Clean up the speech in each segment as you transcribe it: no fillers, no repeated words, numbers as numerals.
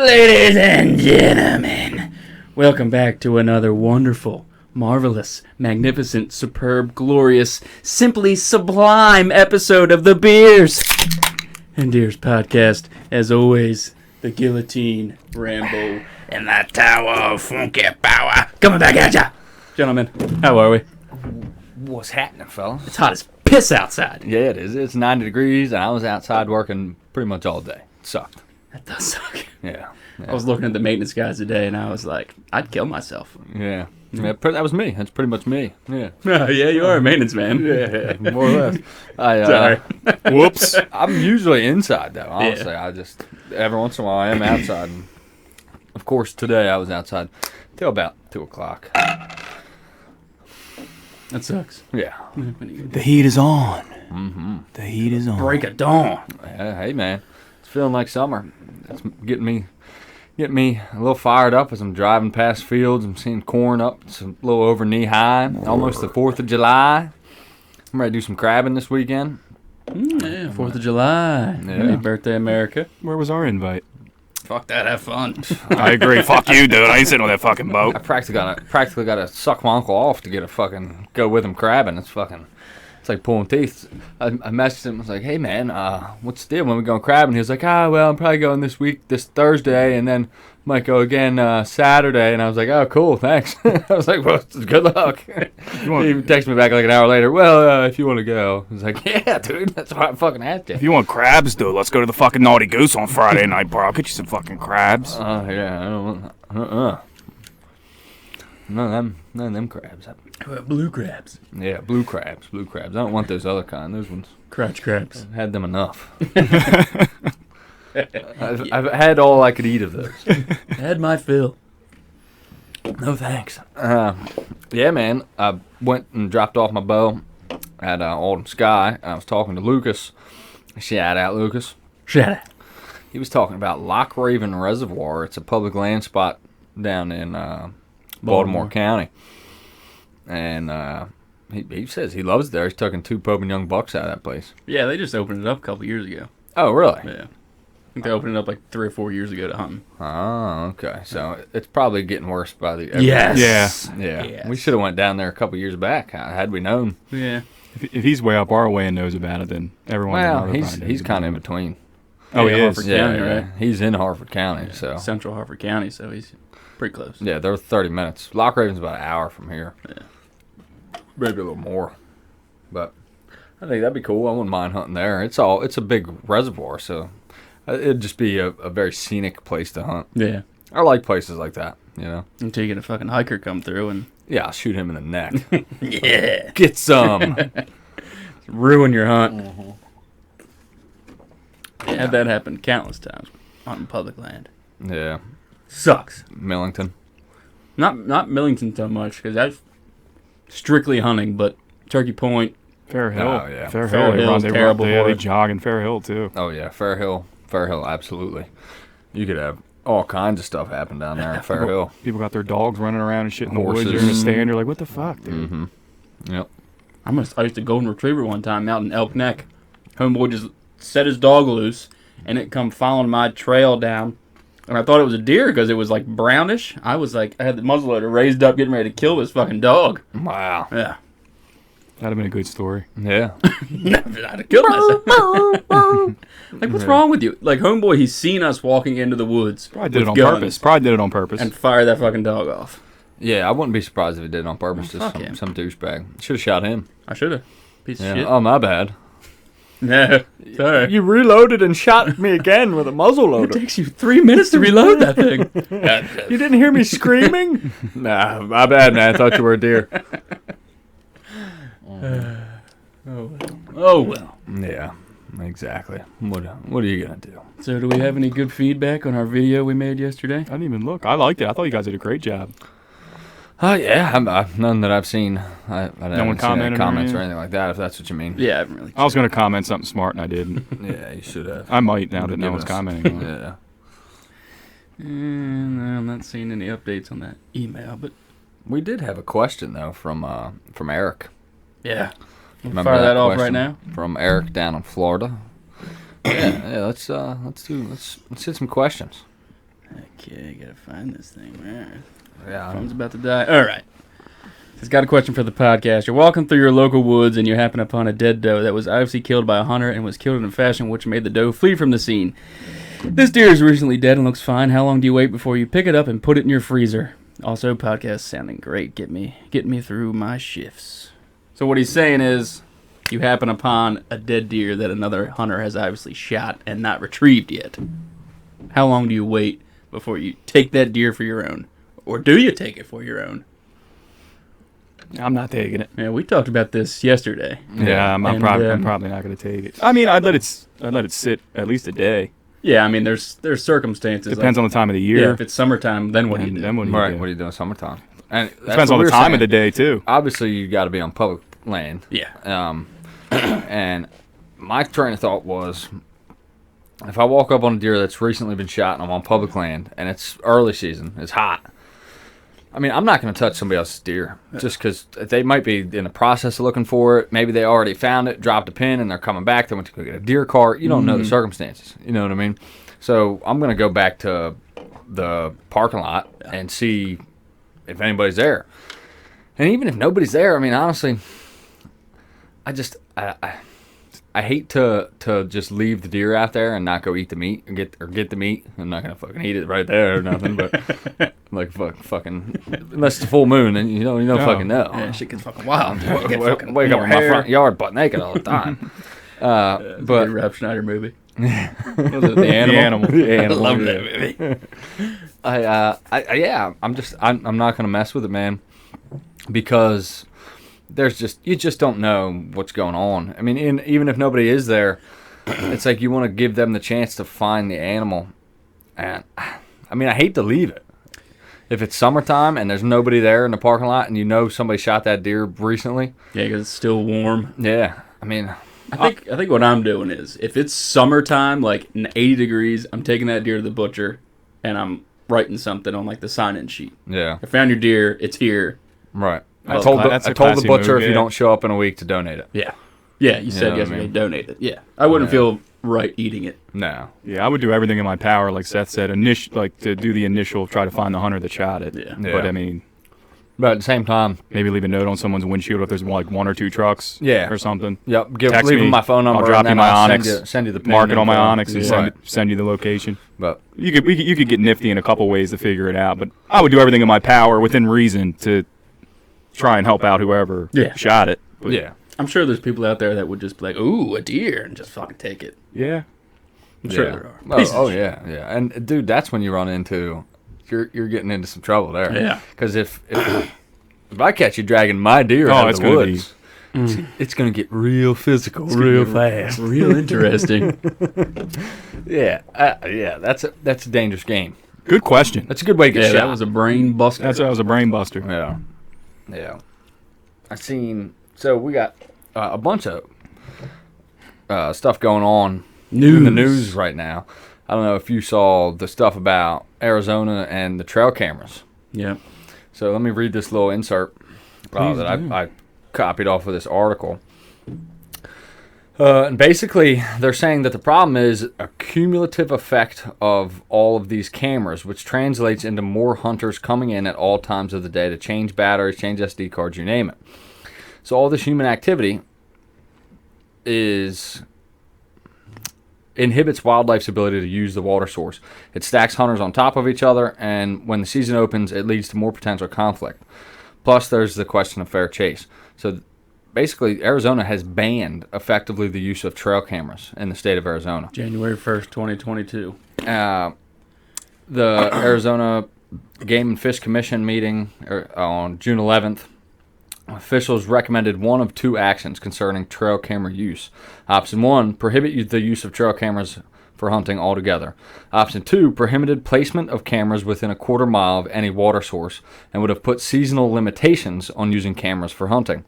Ladies and gentlemen, welcome back to another wonderful, marvelous, magnificent, superb, glorious, simply sublime episode of the Beers and Deers podcast. As always, the Guillotine, Rambo, and the Tower of Funky Power coming back at ya. Gentlemen, how are we? What's happening, fellas? It's hot as piss outside. Yeah, it is. It's 90 degrees, and I was outside working pretty much all day. It sucked. That does suck. Yeah. I was looking at the maintenance guys today, and I was like, I'd kill myself. Yeah. That was me. That's pretty much me. Yeah. Yeah, you are a maintenance man. Yeah, more or less. Sorry. Whoops. I'm usually inside, though. Honestly, I just, every once in a while, I am outside. And of course, today I was outside till about 2 o'clock. That sucks. Yeah. The heat is on. Mm-hmm. The heat is on. Break of dawn. Hey, man. It's feeling like summer. It's getting me a little fired up as I'm driving past fields. I'm seeing corn up. It's a little over knee high. Almost the 4th of July. I'm ready to do some crabbing this weekend. Yeah, 4th of July. Yeah. Happy birthday, America. Where was our invite? Fuck that, have fun. I agree. Fuck you, dude. I ain't sitting on that fucking boat. I practically got to suck my uncle off to get a fucking go with him crabbing. It's like pulling teeth. I messaged him. I was like, hey, man, what's the deal? When we going crabbing? He was like, well, I'm probably going this Thursday, and then might go again Saturday. And I was like, oh, cool, thanks. I was like, well, good luck. He texted me back like an hour later. Well, if you want to go. I was like, yeah, dude, that's why I fucking asked you. If you want crabs, dude, let's go to the fucking Naughty Goose on Friday night, bro. I'll get you some fucking crabs. Oh, yeah, I don't want, None of them crabs. Blue crabs. Yeah, blue crabs. I don't want those other kind. Those ones. Crotch crabs. I've had them enough. I've had all I could eat of those. Had my fill. No thanks. Yeah, man. I went and dropped off my bow at Autumn Sky. I was talking to Lucas. Shout out, Lucas. Shout out. He was talking about Loch Raven Reservoir. It's a public land spot down in Baltimore County. And he says he loves it there. He's tucking 2 Pope and Young bucks out of that place. Yeah, they just opened it up a couple years ago. Oh, really? Yeah. I think they opened it up like 3 or 4 years ago to hunting. Oh, okay. So it's probably getting worse by the... Yes. Yeah. Yes. We should have went down there a couple years back, had we known. Yeah. If he's way up our way and knows about it, then everyone... Well, he's kind of in between. Oh, he is? Harford County, right? He's in Harford County, Yeah. so... Central Harford County, so he's pretty close. Yeah, they're 30 minutes. Loch Raven's about an hour from here. Yeah. Maybe a little more. But I think that'd be cool. I wouldn't mind hunting there. It's a big reservoir, so it'd just be a very scenic place to hunt. Yeah. I like places like that, you know? Until you get a fucking hiker come through and... Yeah, I'll shoot him in the neck. Yeah. Get some. Ruin your hunt. Mm-hmm. Yeah. Had that happen countless times on public land. Yeah. Sucks. Millington. Not Millington so much, because that's strictly hunting, but Turkey Point. Fair Hill. Oh, yeah. Fair Fair Hill. Hill's terrible for They it. jog in Fair Hill, too. Oh, yeah. Fair Hill, absolutely. You could have all kinds of stuff happen down there at Fair Hill. People got their dogs running around and shit in the Horses. woods. You're in a stand. You're like, what the fuck, dude? Mm-hmm. Yep. I used to golden retriever one time out in Elk Neck. Homeboy just set his dog loose, and it come following my trail down. And I thought it was a deer because it was like brownish. I had the muzzleloader raised up, getting ready to kill this fucking dog. Wow. Yeah. That'd have been a good story. Yeah. I'd have killed myself. Like, what's wrong with you? Like, homeboy, he's seen us walking into the woods. Probably did it on guns purpose. and fire that fucking dog off. Yeah, I wouldn't be surprised if he did it on purpose. Oh, Just fuck him. some douchebag. Should have shot him. I should have. Piece of Yeah. shit. Oh, my bad. No, sorry. You reloaded and shot me again with a muzzle It loader. takes you 3 minutes to reload that thing. You didn't hear me screaming? Nah, my bad, man. I thought you were a deer. Oh, well. Yeah, exactly. What are you going to do? So do we have any good feedback on our video we made yesterday? I didn't even look. I liked it. I thought you guys did a great job. Oh, yeah. None that I've seen. I haven't one seen any commented or comments or anything? anything like that, if that's what you mean. Yeah, I haven't really. I was going to comment something smart, and I didn't. Yeah, you should have. I might now that Would've no given one's us- commenting on it. Yeah. And I'm not seeing any updates on that email, but We did have a question, though, from Eric. yeah. Remember Fire that off right question now. From Eric down in Florida. Yeah, let's hit some questions. Okay, gotta find this thing. Yeah. Phone's about to die. All right. He's got a question for the podcast. You're walking through your local woods and you happen upon a dead doe that was obviously killed by a hunter and was killed in a fashion which made the doe flee from the scene. This deer is recently dead and looks fine. How long do you wait before you pick it up and put it in your freezer? Also, podcast sounding great. Get me through my shifts. So what he's saying is, you happen upon a dead deer that another hunter has obviously shot and not retrieved yet. How long do you wait before you take that deer for your own? Or do you take it for your own? I'm not taking it. Yeah, we talked about this yesterday. Yeah, I'm probably not going to take it. I mean, I'd let it sit at least a day. Yeah, I mean, there's circumstances. Depends on the time of the year. Yeah, if it's summertime, then what do you do? Then what do you Right, do? what do you do in summertime? And Depends on the time of the day, too. Obviously, you got to be on public land. Yeah. And my train of thought was, if I walk up on a deer that's recently been shot and I'm on public land and it's early season, it's hot, I mean, I'm not going to touch somebody else's deer just because they might be in the process of looking for it. Maybe they already found it, dropped a pin, and they're coming back. They went to go get a deer cart. You don't know the circumstances. You know what I mean? So I'm going to go back to the parking lot and see if anybody's there. And even if nobody's there, I mean, honestly, I hate to just leave the deer out there and not go eat the meat or get the meat. I'm not gonna fucking eat it right there or nothing, but like fucking unless it's a full moon and you don't fucking know. Yeah, shit gets fucking wild. Wake up in my front yard butt naked all the time. But Rob Schneider movie. Was it the animal? The animal. I love that movie. I'm not gonna mess with it, man, because you just don't know what's going on. I mean, even if nobody is there, it's like you want to give them the chance to find the animal. And I mean, I hate to leave it. If it's summertime and there's nobody there in the parking lot and you know somebody shot that deer recently. Yeah, because it's still warm. Yeah, I mean, I think what I'm doing is, if it's summertime, like 80 degrees, I'm taking that deer to the butcher and I'm writing something on like the sign-in sheet. Yeah. I found your deer. It's here. Right. I Well, told that's the a classy butcher move, if you yeah. don't show up in a week to donate it. Yeah. Yeah, you said know what I yesterday, mean? donate it. Yeah. I wouldn't feel right eating it. No. Yeah, I would do everything in my power, like Seth said, to do the initial, try to find the hunter that shot it. Yeah. But I mean, But at the same time, maybe leave a note on someone's windshield if there's like one or two trucks. Yeah. Or something. yep, Text leave me, them my phone number. I'll drop and you then my I'll Onyx. Send you the pin Mark it on my info. Onyx and Right. send you the location. But You could get nifty in a couple ways to figure it out, but I would do everything in my power within reason to try and help out whoever shot it. But yeah. I'm sure there's people out there that would just be like, ooh, a deer, and just fucking take it. Yeah. I'm sure Yeah. there are. Oh yeah. And dude, that's when you run into you're getting into some trouble there. Yeah. Because if I catch you dragging my deer out it's of the gonna woods, it's gonna get real physical, real fast. Real interesting. Yeah. That's a dangerous game. Good question. That's a good way to get Yeah, shot. that was a brain buster. That was a brain buster. Yeah. So we got a bunch of stuff going on in the news right now. I don't know if you saw the stuff about Arizona and the trail cameras. Yeah. So let me read this little insert that I copied off of this article. And basically, they're saying that the problem is a cumulative effect of all of these cameras, which translates into more hunters coming in at all times of the day to change batteries, change SD cards, you name it. So all this human activity inhibits wildlife's ability to use the water source. It stacks hunters on top of each other, and when the season opens, it leads to more potential conflict. Plus, there's the question of fair chase. So basically, Arizona has banned effectively the use of trail cameras in the state of Arizona. January 1st, 2022. The Arizona Game and Fish Commission meeting on June 11th, officials recommended one of two actions concerning trail camera use. Option 1, prohibit the use of trail cameras for hunting altogether. Option 2, prohibited placement of cameras within a quarter mile of any water source and would have put seasonal limitations on using cameras for hunting.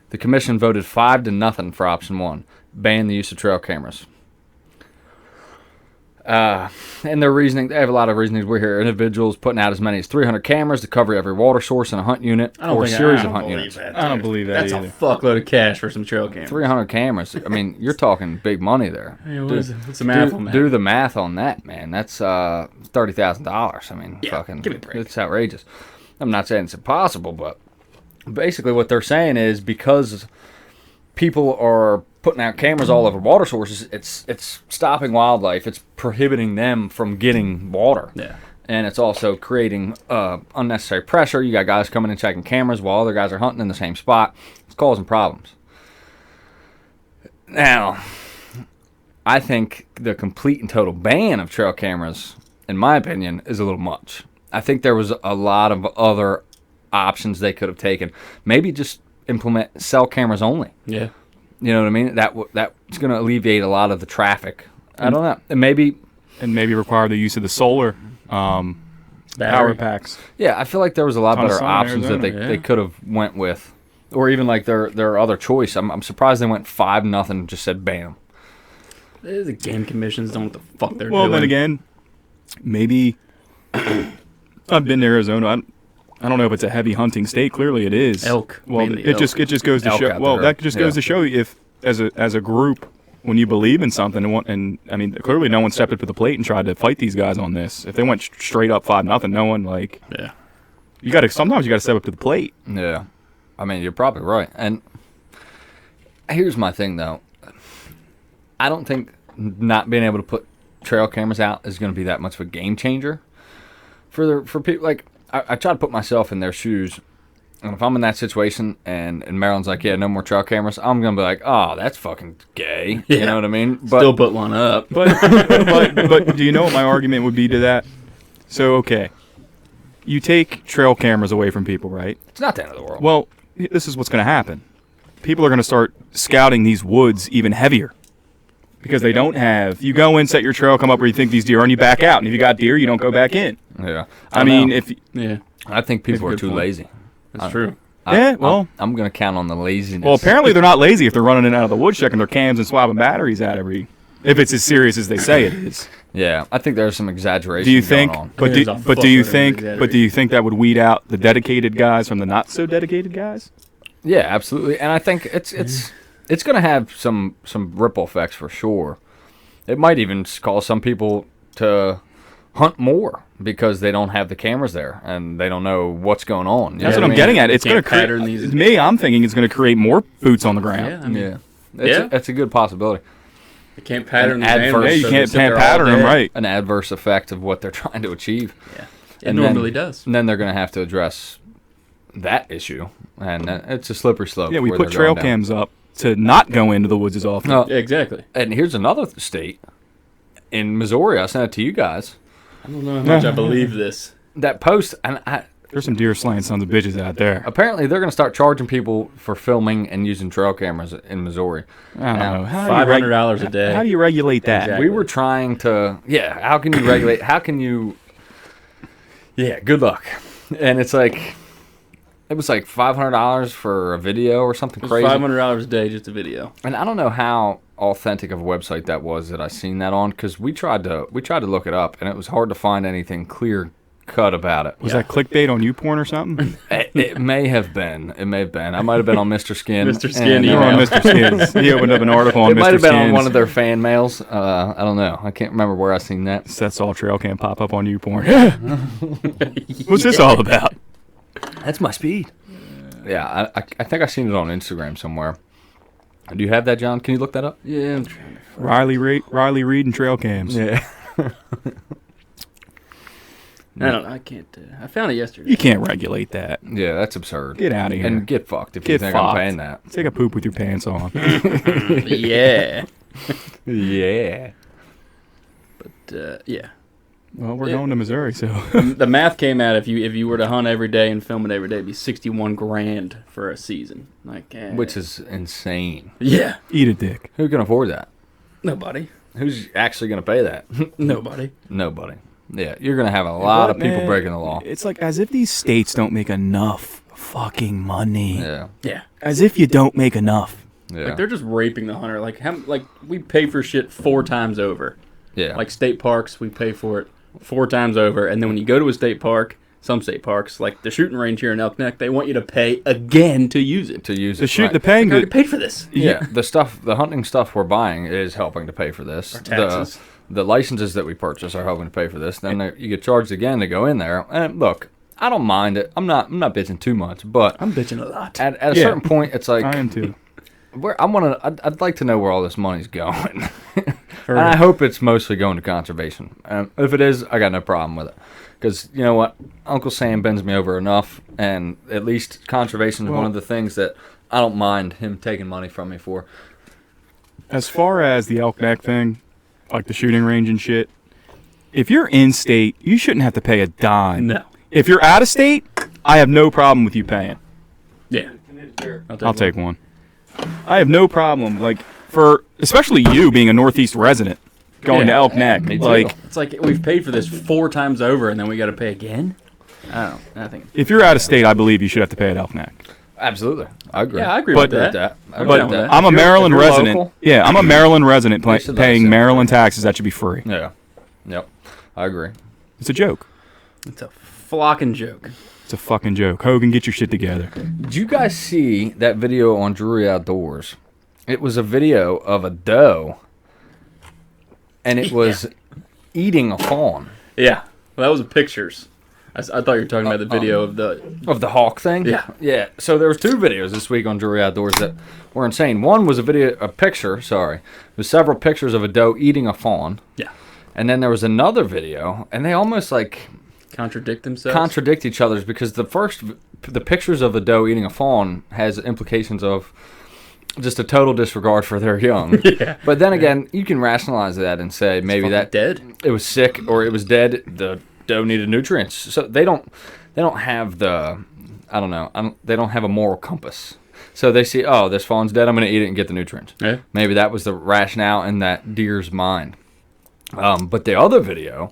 The commission voted 5-0 for option 1, ban the use of trail cameras. And their reasoning, they have a lot of reasonings. We hear individuals putting out as many as 300 cameras to cover every water source in a hunt unit or a series of hunt units. I don't believe that That's either. a fuckload of cash for some trail cameras. 300 cameras. I mean, you're talking big money there. Hey, what's the math on that? Do the math on that, man. That's $30,000. I mean, Yeah, fucking, give me a break. it's outrageous. I'm not saying it's impossible, but basically what they're saying is because people are putting out cameras all over water sources, it's stopping wildlife. It's prohibiting them from getting water. Yeah. And it's also creating unnecessary pressure. You got guys coming and checking cameras while other guys are hunting in the same spot. It's causing problems. Now, I think the complete and total ban of trail cameras, in my opinion, is a little much. I think there was a lot of other options they could have taken. Maybe just implement cell cameras only. Yeah. You know what I mean? That's going to alleviate a lot of the traffic. I don't know. And maybe require the use of the solar power packs. Yeah, I feel like there was a lot Ton of better sun in options that Arizona, they could have went with, or even like their other choice. I'm surprised they went 5-0 and just said bam. The game commissions don't know what the fuck they're doing. Well, then again, maybe I've been to Arizona. I don't know if it's a heavy hunting state. Clearly, it is. Elk. Well, Mainly it just goes to Elk show. out Well, there. that just goes to show you if as a group, when you believe in something and I mean, clearly no one stepped up to the plate and tried to fight these guys on this. If they went straight up 5-0, no one Yeah. Sometimes you got to step up to the plate. Yeah, I mean you're probably right. And here's my thing though, I don't think not being able to put trail cameras out is going to be that much of a game changer for people. Like I try to put myself in their shoes. And if I'm in that situation and Maryland's like, yeah, no more trail cameras, I'm going to be like, oh, that's fucking gay. Yeah. You know what I mean? But Still put one up. But do you know what my argument would be to that? So, okay, you take trail cameras away from people, right? it's not the end of the world. Well, this is what's going to happen. People are going to start scouting these woods even heavier because they don't have. You go in, set your trail, come up where you think these deer are, and you back out. And if you got deer, you don't go back in. Yeah. I mean, know. Yeah. I think people are That's a good too point. lazy. That's true. Yeah, well. I'm going to count on the laziness. Well, apparently they're not lazy if they're running in and out of the woods, checking their cams and swapping batteries out if it's as serious as they say it is. Yeah, I think there's some exaggeration Do you think? going on. But There's do, a but do you fuckload of think? exaggeration. But do you think that would weed out the dedicated guys from the not so dedicated guys? Yeah, absolutely. And I think it's going to have some ripple effects for sure. It might even cause some people to hunt more because they don't have the cameras there and they don't know what's going on. You That's know what I'm I mean? getting at. It's going can't to create. pattern these- To me, I'm thinking it's going to create more boots on the ground. Yeah. I mean, Yeah. It's a good possibility. you can't pattern An these adverse- animals. Yeah, you so can't they sit there all pattern them day. right. An adverse effect of what they're trying to achieve. Yeah. It And normally does. And then they're going to have to address that issue. And it's a slippery slope. Yeah, we where put they're trail going down. cams up to not go into the woods as often. No. Yeah, exactly. And here's another state. In Missouri, I sent it to you guys. I don't know how much I believe this. That post, and There's some deer slaying sons of bitches out there. apparently they're going to start charging people for filming and using trail cameras in Missouri. I don't Now, know. How do you $500 a day. How do you regulate that? Exactly. We were trying to, how can you regulate? How can you? Yeah, good luck. And it's like, it was like $500 for a video or something It's crazy. $500 a day just a video. And I don't know how authentic of a website that was that I seen that on because we tried to look it up and it was hard to find anything clear cut about it. Was that clickbait on YouPorn or something? It may have been. It may have been. I might have been on Mr. Skin. Mr. Skin, and, You were on email. Mr. Skins. He opened up an article on It Mr. might have been on Skins. one of their fan mails. I don't know. I can't remember where I seen that. That's all trail cam pop up on YouPorn. What's this all about? That's my speed. Yeah, I think I seen it on Instagram somewhere. Do you have that, John? Can you look that up? Yeah, I'm trying to. Riley Reed and trail cams. Yeah. I don't know. I can't. I found it yesterday. You can't regulate that. Yeah, that's absurd. Get out of here. And get fucked if you Get think fucked. I'm paying that. Take a poop with your pants on. Yeah. Yeah. Yeah. Well, we're going to Missouri, so The math came out if you were to hunt every day and film it every day, it'd be $61,000 for a season. Like, Which is insane. yeah, eat a dick. Who can afford that? nobody, Who's actually going to pay that? nobody. Nobody. Yeah, you're going to have a lot of people Man, breaking the law. It's like as if these states don't make enough fucking money. Yeah. Yeah, As if you don't make enough. Yeah. like they're just raping the hunter. Like we pay for shit 4 times over. Yeah. Like state parks, we pay for it 4 times over. And then when you go to a state park, some state parks, like the shooting range here in Elk Neck, they want you to pay again to use it. The paying I already paid for this. Yeah, the hunting stuff we're buying is helping to pay for this. Our taxes. The licenses that we purchase are helping to pay for this. Then you get charged again to go in there. And look, I don't mind it. I'm not bitching too much, but I'm bitching a lot. at a certain point, it's like I am too. I'd like to know where all this money's going. And I hope it's mostly going to conservation. If it is, I got no problem with it. Because, you know what, Uncle Sam bends me over enough, and at least conservation is one of the things that I don't mind him taking money from me for. As far as the Elk Neck thing, like the shooting range and shit, if you're in state, you shouldn't have to pay a dime. No. If you're out of state, I have no problem with you paying. Yeah. I'll take one. I have no problem, like, for especially you being a Northeast resident going to Elk Neck. Me too. Like, It's like we've paid for this 4 times over, and then we got to pay again? I don't know. I think. if you're out of state, I believe you should have to pay at Elk Neck. Absolutely. I agree. Yeah, I agree But- with that. I agree But with that. I'm a If you're- Maryland if you're resident. local- Yeah, I'm a Maryland resident You should let us paying know. Maryland taxes. That should be free. Yeah. Yep. I agree. It's a joke. It's a flocking joke. It's a fucking joke. Hogan, get your shit together. Did you guys see that video on Drury Outdoors? It was a video of a doe, and it was eating a fawn. Yeah. Well, that was pictures. I thought you were talking about the video of the... Of the hawk thing? Yeah. Yeah. So there was 2 videos this week on Drury Outdoors that were insane. One was a picture, with several pictures of a doe eating a fawn. Yeah. And then there was another video, and they almost like Contradict themselves? contradict each other's because the pictures of the doe eating a fawn has implications of just a total disregard for their young. Yeah. But then again, you can rationalize that and say maybe Fucking that dead? it was sick or it was dead. The doe needed nutrients, so they don't have the they don't have a moral compass. So they see, oh, this fawn's dead, I'm going to eat it and get the nutrients. Yeah. Maybe that was the rationale in that deer's mind. But the other video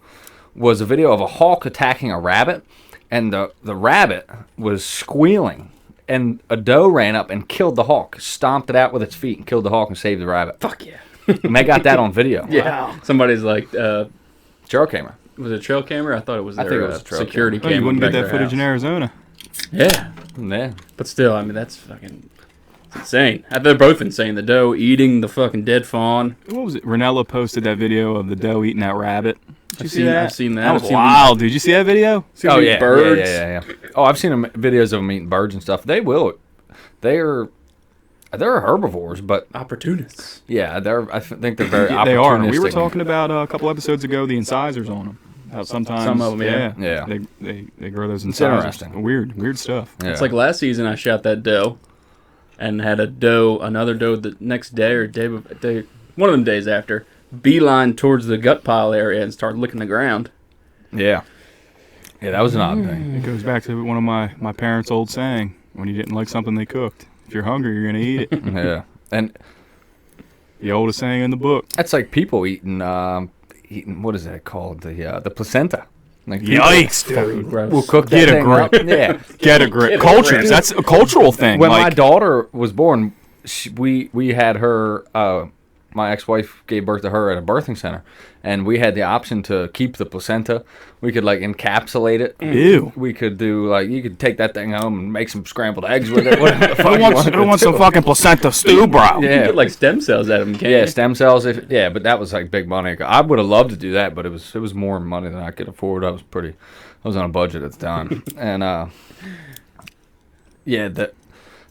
was a video of a hawk attacking a rabbit, and the rabbit was squealing, and a doe ran up and killed the hawk, stomped it out with its feet, and killed the hawk and saved the rabbit. Fuck yeah. And they got that on video. Yeah. Wow. Somebody's like, Trail camera. was it a trail camera? I thought it was I their think it was a trail security Oh, camera. you wouldn't back get that their footage in house. Arizona. Yeah. Yeah. But still, I mean, that's fucking... It's insane. They're both insane. The doe eating the fucking dead fawn. What was it? Ranella posted that video of the doe eating that rabbit. Did you see that? I've seen that. That was I've seen wild, dude. Did you see that video? Oh yeah, birds. Yeah. Oh, I've seen videos of them eating birds and stuff. They're herbivores, but Opportunists. yeah, I think they're very Yeah, they are. We were opportunistic. talking about a couple episodes ago the incisors on them. How sometimes Some of 'em, yeah. Yeah. They grow those incisors. interesting. Weird stuff. Yeah. It's like last season I shot that doe and had another doe the next day or one of them days after, beeline towards the gut pile area and start licking the ground. yeah, that was an odd thing. It goes back to one of my parents' old saying: when you didn't like something they cooked, if you're hungry, you're gonna eat it. Yeah, and The oldest saying in the book. that's like people eating what is that called? The placenta. Like people Yikes, dude. Gross. will cook Get that a thing grip. up. Yeah. Get a grip. Get a Cultures. grip. That's a cultural thing. When my like, daughter was born, we had her. My ex-wife gave birth to her at a birthing center, and we had the option to keep the placenta. We could like encapsulate it. ew. We could do like you could take that thing home and make some scrambled eggs with it. Whatever the fuck you wanted Who wants to some do. fucking placenta stew, bro? You can Yeah. get like stem cells out of them, can't Yeah, you? stem cells. But that was like big money. I would have loved to do that, but it was more money than I could afford. I was on a budget at the time, and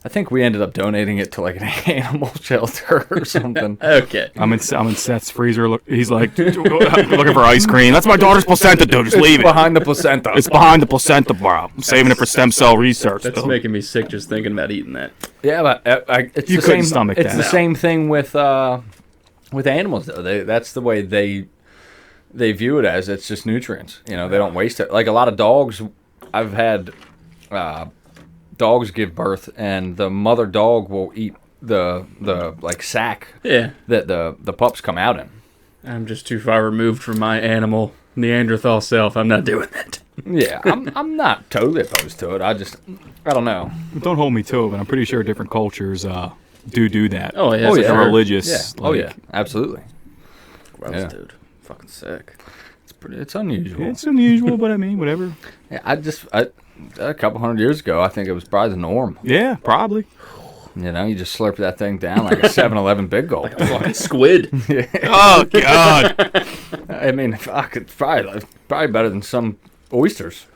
I think we ended up donating it to like an animal shelter or something. Okay. I'm in Seth's freezer. He's like looking for ice cream. That's my daughter's placenta, dude. Just leave it. Behind the placenta. It's behind the placenta, bro. I'm saving it for stem cell research. That's dude. making me sick just thinking about eating that. Yeah, but it's You the couldn't same. stomach It's that. the same thing with animals though. That's the way they view it as. It's just nutrients. You know, they don't waste it. Like a lot of dogs, I've had dogs give birth, and the mother dog will eat the like sack Yeah. that the pups come out in. I'm just too far removed from my animal Neanderthal self. I'm not doing that. Yeah, I'm not totally opposed to it. I don't know. Don't hold me to it, but I'm pretty sure different cultures do that. Oh, yeah. Oh, for yeah. sure. Religious. Yeah. Like, Yeah. Absolutely. Gross, Yeah. dude. Fucking sick. It's unusual. It's unusual, but I mean, whatever. Yeah, a couple hundred years ago, I think it was probably the norm. Yeah, probably. You know, you just slurp that thing down like a 7-Eleven Big Gulp. Like a fucking squid. Oh, God. I mean, fuck, it's probably better than some oysters.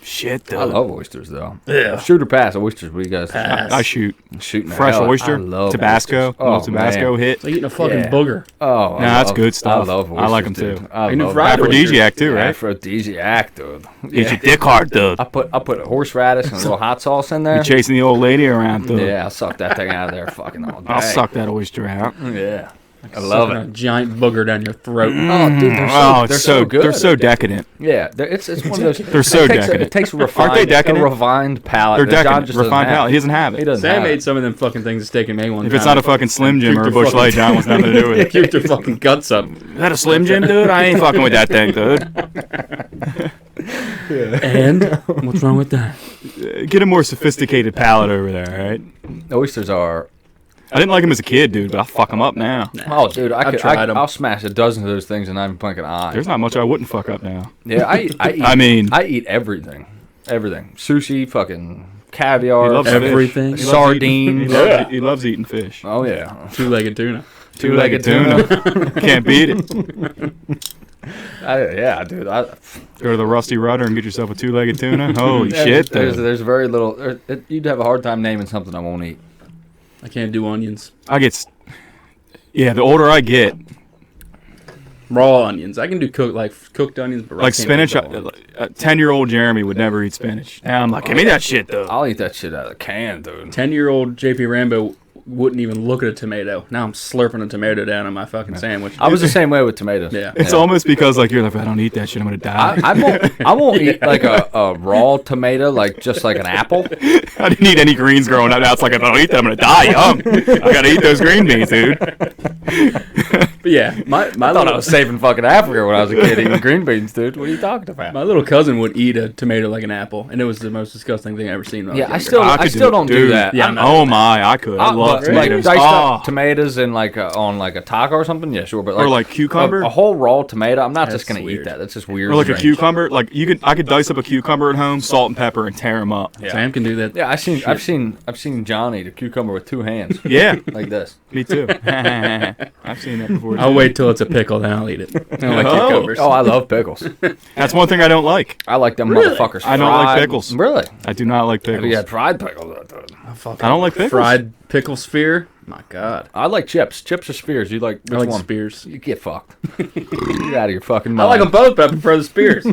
Shit, though. I love oysters, though. Yeah. Shoot or pass oysters? What do you guys think? I shoot. Shooting the Fresh hell. oyster, I love Tabasco, oysters. little Tabasco man. hit. It's like eating a fucking Yeah. booger. Oh, That's good stuff. I love oysters. I like 'em dude. too. I You know, love fried them. Aphrodisiac, too, right? Aphrodisiac, dude. Get your dick hard, dude. I put horseradish and a little hot sauce in there. You chasing the old lady around, dude. Yeah, I'll suck that thing out of there fucking all day. I'll suck that oyster out. Yeah. I love Sucking it. a giant booger down your throat. Oh, dude, they're so good. They're so decadent. Yeah, it's one of those. They're so decadent. It takes a Aren't they decadent? refined palate. They're that John decadent. just doesn't Refined have. palate. He doesn't have He it. doesn't Sam have made it. some of them fucking things at Steak and May one If time. it's not a fucking Slim Jim or a Keep Bush your Light, John wants nothing to do with it. Keep your fucking guts up. Is that a Slim Jim, dude? I ain't fucking with that thing, dude. And what's wrong with that? Get a more sophisticated palate over there, all right? Oysters are. I didn't like them as a kid, dude, but I'll fuck them up now. Oh, dude, I'll smash a dozen of those things and not even blink an eye. There's not much I wouldn't fuck up now. Yeah, I eat. I I eat everything. Everything. Sushi, fucking caviar, He loves everything. fish. He loves sardines. eating- He loves eating fish. Oh yeah, Two-legged tuna. two-legged tuna. Can't beat it. Yeah, dude. Go to the Rusty Rudder and get yourself a two-legged tuna. Holy shit, There's dude. there's very little. You'd have a hard time naming something I won't eat. I can't do onions. Yeah, the older I get, Raw onions. I can do cooked onions, but I like can't do spinach, raw onions. 10-year-old Jeremy would never eat spinach. Now I'm like, give me that shit, though. I'll eat that shit out of the can, dude. 10-year-old JP Rambo wouldn't even look at a tomato. Now I'm slurping a tomato down in my fucking sandwich. I was the same way with tomatoes. Yeah. It's almost because, like, you're like, if I don't eat that shit, I'm going to die. I won't eat like a raw tomato, like just like an apple. I didn't eat any greens growing up. Now it's like, if I don't eat that, I'm going to die young. I got to eat those green beans, dude. But yeah, my I thought I was saving fucking Africa when I was a kid eating green beans, dude. What are you talking about? my little cousin would eat a tomato like an apple, and it was the most disgusting thing I ever seen. When Yeah, I I was still younger. I still don't do dude. that. Yeah, I'm I'm Oh, my. I could. I love but, tomatoes. Like diced Oh. up tomatoes and like on like a taco or something. Yeah, sure. But Or like cucumber. a whole raw tomato. I'm not just That's gonna eat weird. that. That's just weird. Or like a strange. cucumber. Like, I could dice up a cucumber at home, salt and pepper, and tear them up. Sam can do that. Yeah, I've seen John eat a cucumber with two hands. Yeah, Like this. me too. I've seen that before. I'll wait till it's a pickle, then I'll eat it. I don't like Oh. cucumbers. Oh, I love pickles. That's one thing I don't like. I like them motherfuckers. I don't like fried. pickles. Really? I do not like Have you pickles. had fried pickles? Dude? I don't like pickles. Fried pickle sphere. My God, I like chips. Chips or spears? You like which I like one? spears. You get fucked. You're out of your fucking mind. I like them both, but I prefer the spears.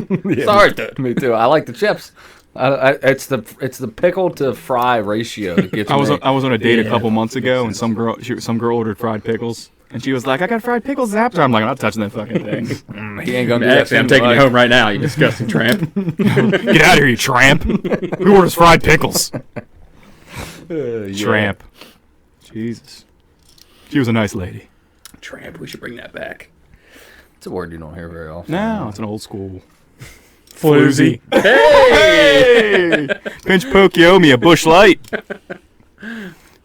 Sorry, dude. Me too. I like the chips. It's the pickle to fry ratio that gets I was me. I was on a date a Yeah. couple months ago, and some girl ordered fried pickles, and she was like, "I got fried pickles after." I'm like, "I'm not touching that fucking thing. He ain't gonna do that. Actually, I'm to me, taking you like- home right now, you disgusting tramp. Get out of here, you tramp! Who orders fried pickles? Yeah. Tramp. Jesus. She was a nice lady. Tramp, we should bring that back. It's a word you don't hear very often. No, it's an old school. Floozy. Hey! Pinch poke, you owe me a Bush Light.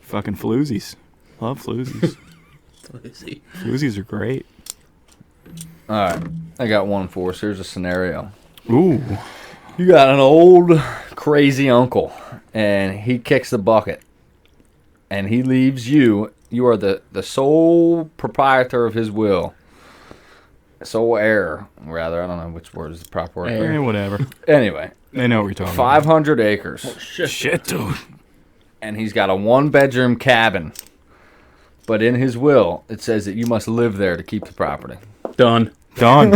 Fucking floozies. Love floozies. Floozy. Floozies are great. All right, I got one for us. Here's a scenario. Ooh. You got an old crazy uncle, and he kicks the bucket, and he leaves you. You are the sole proprietor of his will. Sole heir, rather. I don't know which word is the proper word. Heir. Whatever. Anyway, They know what you're talking 500 acres, about. Shit, dude. and he's got a one-bedroom cabin. But in his will, it says that you must live there to keep the property. Done. Done. I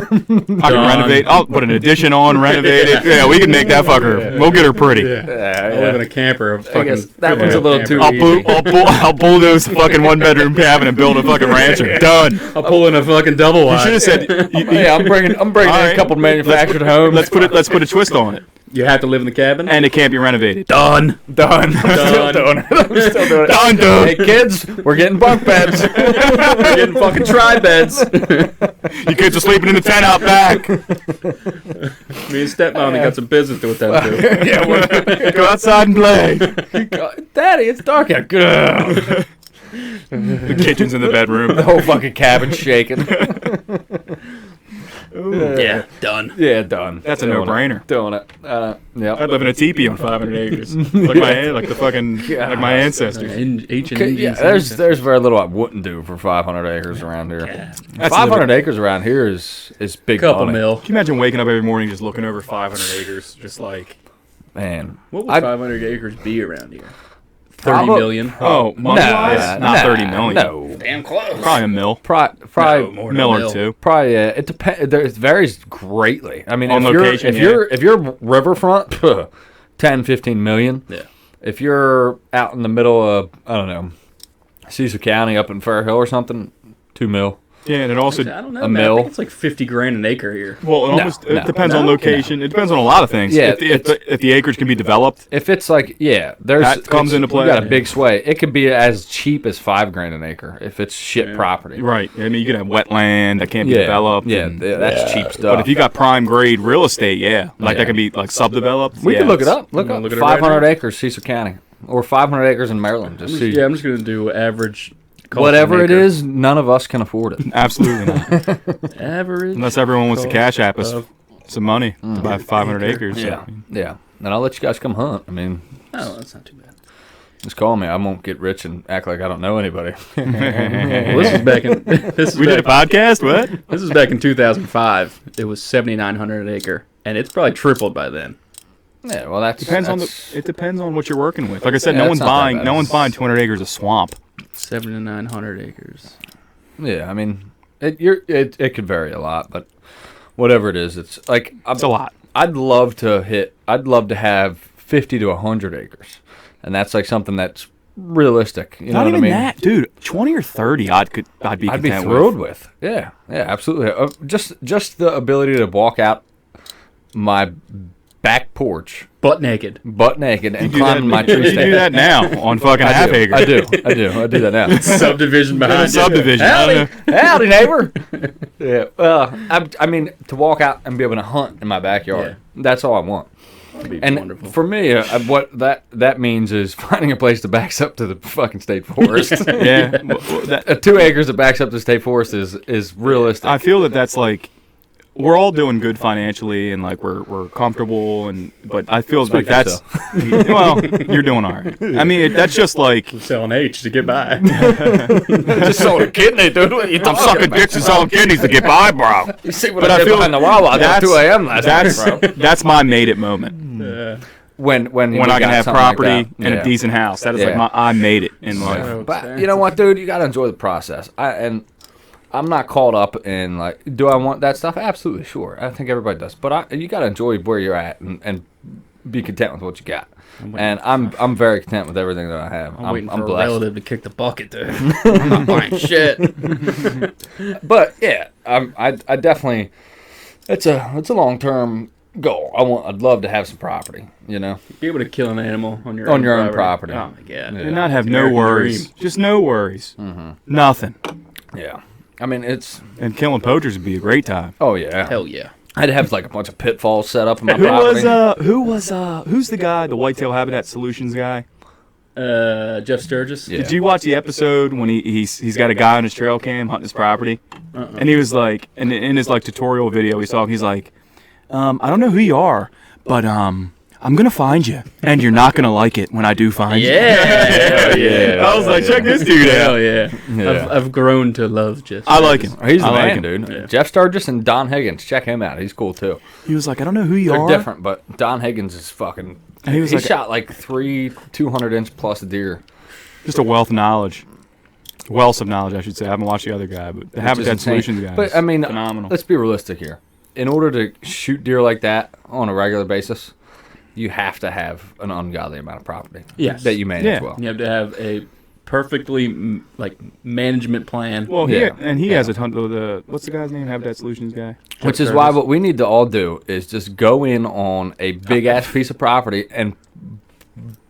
can renovate. I'll put an addition on, renovate it. Yeah, we can make that fucker. We'll get her pretty. I live in a camper. I guess that one's a little too I'll, easy. I'll bulldoze the fucking one-bedroom cabin and build a fucking rancher. Done. I'll pull in a fucking double You wide. should have said. Yeah, I'm bringing All in right. a couple of manufactured homes. Let's put a twist on it, You have to live in the cabin? and it can't be renovated. Done. Done. Done. Doing it. I'm still doing it. Done, dude. Hey kids, we're getting bunk beds. We're getting fucking tri beds. You kids are sleeping in the tent out back. Me and stepmom got some business to attend to. Yeah, Go outside and play. Daddy, it's dark out. Good. The kitchen's in the bedroom. The whole fucking cabin's shaking. Yeah, done. Yeah, done. That's a Doing no-brainer. it. Doing it. Yep. I'd live in a teepee on 500 acres, like the fucking like my ancestors. Yeah, there's very little I wouldn't do for 500 acres around here. Yeah. 500 acres around here is big Couple money. mil. Can you imagine waking up every morning just looking over 500 acres, just like Man, What would 500 acres be around here? 30 Probably- million? money-wise, not 30 million. No, Damn close. Probably a mill, probably more than mill a or mil. two. Probably it depends. It varies greatly. I mean, On if location, if you're riverfront, 10, 15 million. Yeah. If you're out in the middle of I don't know, Cecil County up in Fair Hill or something, 2 mil. Yeah, and it also I don't know, a man. I mill. think it's like 50 grand an acre here. well, it No. depends on location. It depends on a lot of things. Yeah, if the acreage can be developed, If it's like there's That comes into play. You got a big sway. It could be as cheap as $5 an acre if it's shit property. right? I mean, you can have wetland that can't be Yeah, developed. yeah, and- that's cheap stuff. But if you got prime grade real estate, that can be like subdeveloped. we yeah, can look it it's- up. Look wanna up look at it right 500 now? acres, Cecil County, or 500 acres in Maryland. Just see. Yeah, I'm just going to do average cost Whatever an it acre. is, none of us can afford it. Absolutely not. Average. Unless everyone wants to cost cash app us of- some money to buy 500 acres. Yeah, yeah. And I'll let you guys come hunt. I mean, Oh, that's not too bad. just call me. I won't get rich and act like I don't know anybody. Well, this is back in We did a podcast. What? This is back in 2005. It was 7,900 an acre, and it's probably tripled by then. Yeah, well, that It depends on what you're working with. Like I said, Yeah, no it's one's not that buying. bad. No one's buying 200 acres of swamp. 7,900 acres. Yeah, I mean, it could vary a lot, but whatever it is, it's like It's a lot. I'd love to have 50 to 100 acres, and that's like something that's realistic. You know Not what even I mean? that, dude. 20 or 30, I'd be I'd be content thrilled with. Yeah, absolutely. Just the ability to walk out my back porch Butt naked. butt naked and You do climb my tree You do stand. that now on fucking half acre. I do that now. Subdivision behind you. Subdivision. I don't know. Howdy, neighbor. Yeah. I mean, to walk out and be able to hunt in my backyard. Yeah. That's all I want. That'd be And wonderful. for me, what that means is finding a place that backs up to the fucking state forest. Yeah. 2 acres that backs up to the state forest is realistic. I feel that's like we're all doing good financially and like we're comfortable but I feel like Speak for that's well, you're doing all right. I mean, that's just like Selling H to get by. just sold a kidney, dude. What are you I'm talking sucking about? dicks and selling kidneys to get by, bro. You see what But I I did feel behind the Wawa at that's 2 a.m. last night, bro. that's my made it moment. When we When I can got have something like property that. and Yeah. a decent house. That is Yeah. like I made it in life. So But expensive. you know what, dude? You got to enjoy the process. I'm not caught up in like, do I want that stuff? Absolutely, sure. I think everybody does. But you got to enjoy where you're at and be content with what you got. And I'm very content with everything that I have. I'm waiting for a blessed. relative to kick the bucket, dude. I'm not buying shit. But yeah, I definitely. It's a long term goal. I'd love to have some property. You know. Be able to kill an animal on your own property. Oh my god. Yeah. And not have no American worries. dream. Just no worries. Nothing. Yeah. I mean, it's. And killing poachers would be a great time. Oh yeah. Hell yeah. I'd have like a bunch of pitfalls set up in my property. Who's the guy, the Whitetail Habitat Solutions guy? Jeff Sturgis. Yeah. Did you watch the episode when he's got a guy on his trail cam hunting his property? And he was like, and in his like tutorial video, he's like, I don't know who you are, but I'm gonna find you, and you're not gonna like it when I do find you. Yeah. Yeah. I was like, check this dude out. Hell yeah. Yeah. I've grown to love Jeff. I like him. He's the I like man, him. dude. Yeah. Jeff Sturgis and Don Higgins. Check him out. He's cool too. He was like, I don't know who you They're are. different, but Don Higgins is fucking. And he was like- shot like 3 200-inch plus deer. Just a wealth of knowledge. Wealth of knowledge, I should say. I haven't watched the other guy, but the which is Habitat insane. Solutions guy. But is I mean, phenomenal. let's be realistic here. In order to shoot deer like that on a regular basis, you have to have an ungodly amount of property. Yes. That you manage Yeah. well. You have to have a perfectly management plan. Well, Yeah. he has a ton of the what's the guy's name? Habitat Solutions guy. Which is why what we need to all do is just go in on a big ass piece of property and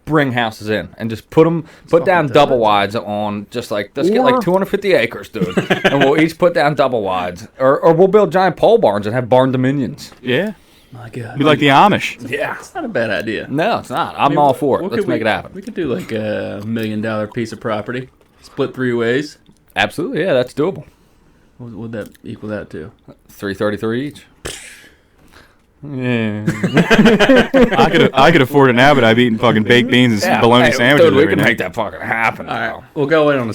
bring houses in and just put down double wides on just like let's get like 250 acres, dude, and we'll each put down double wides, or we'll build giant pole barns and have barn dominions. Yeah, My God. be like the Amish. Yeah, It's not a bad idea. no, it's not. I'm I mean, all for it. what Let's could make we- it happen. We could do like $1 million piece of property, split 3 ways. Absolutely, yeah, that's doable. What would that equal that to? $3.33 each. Yeah. I could afford it now, but I've eaten fucking baked beans and bologna sandwiches. Dude, we every can day. make that fucking happen. All right, Bro. we'll go in on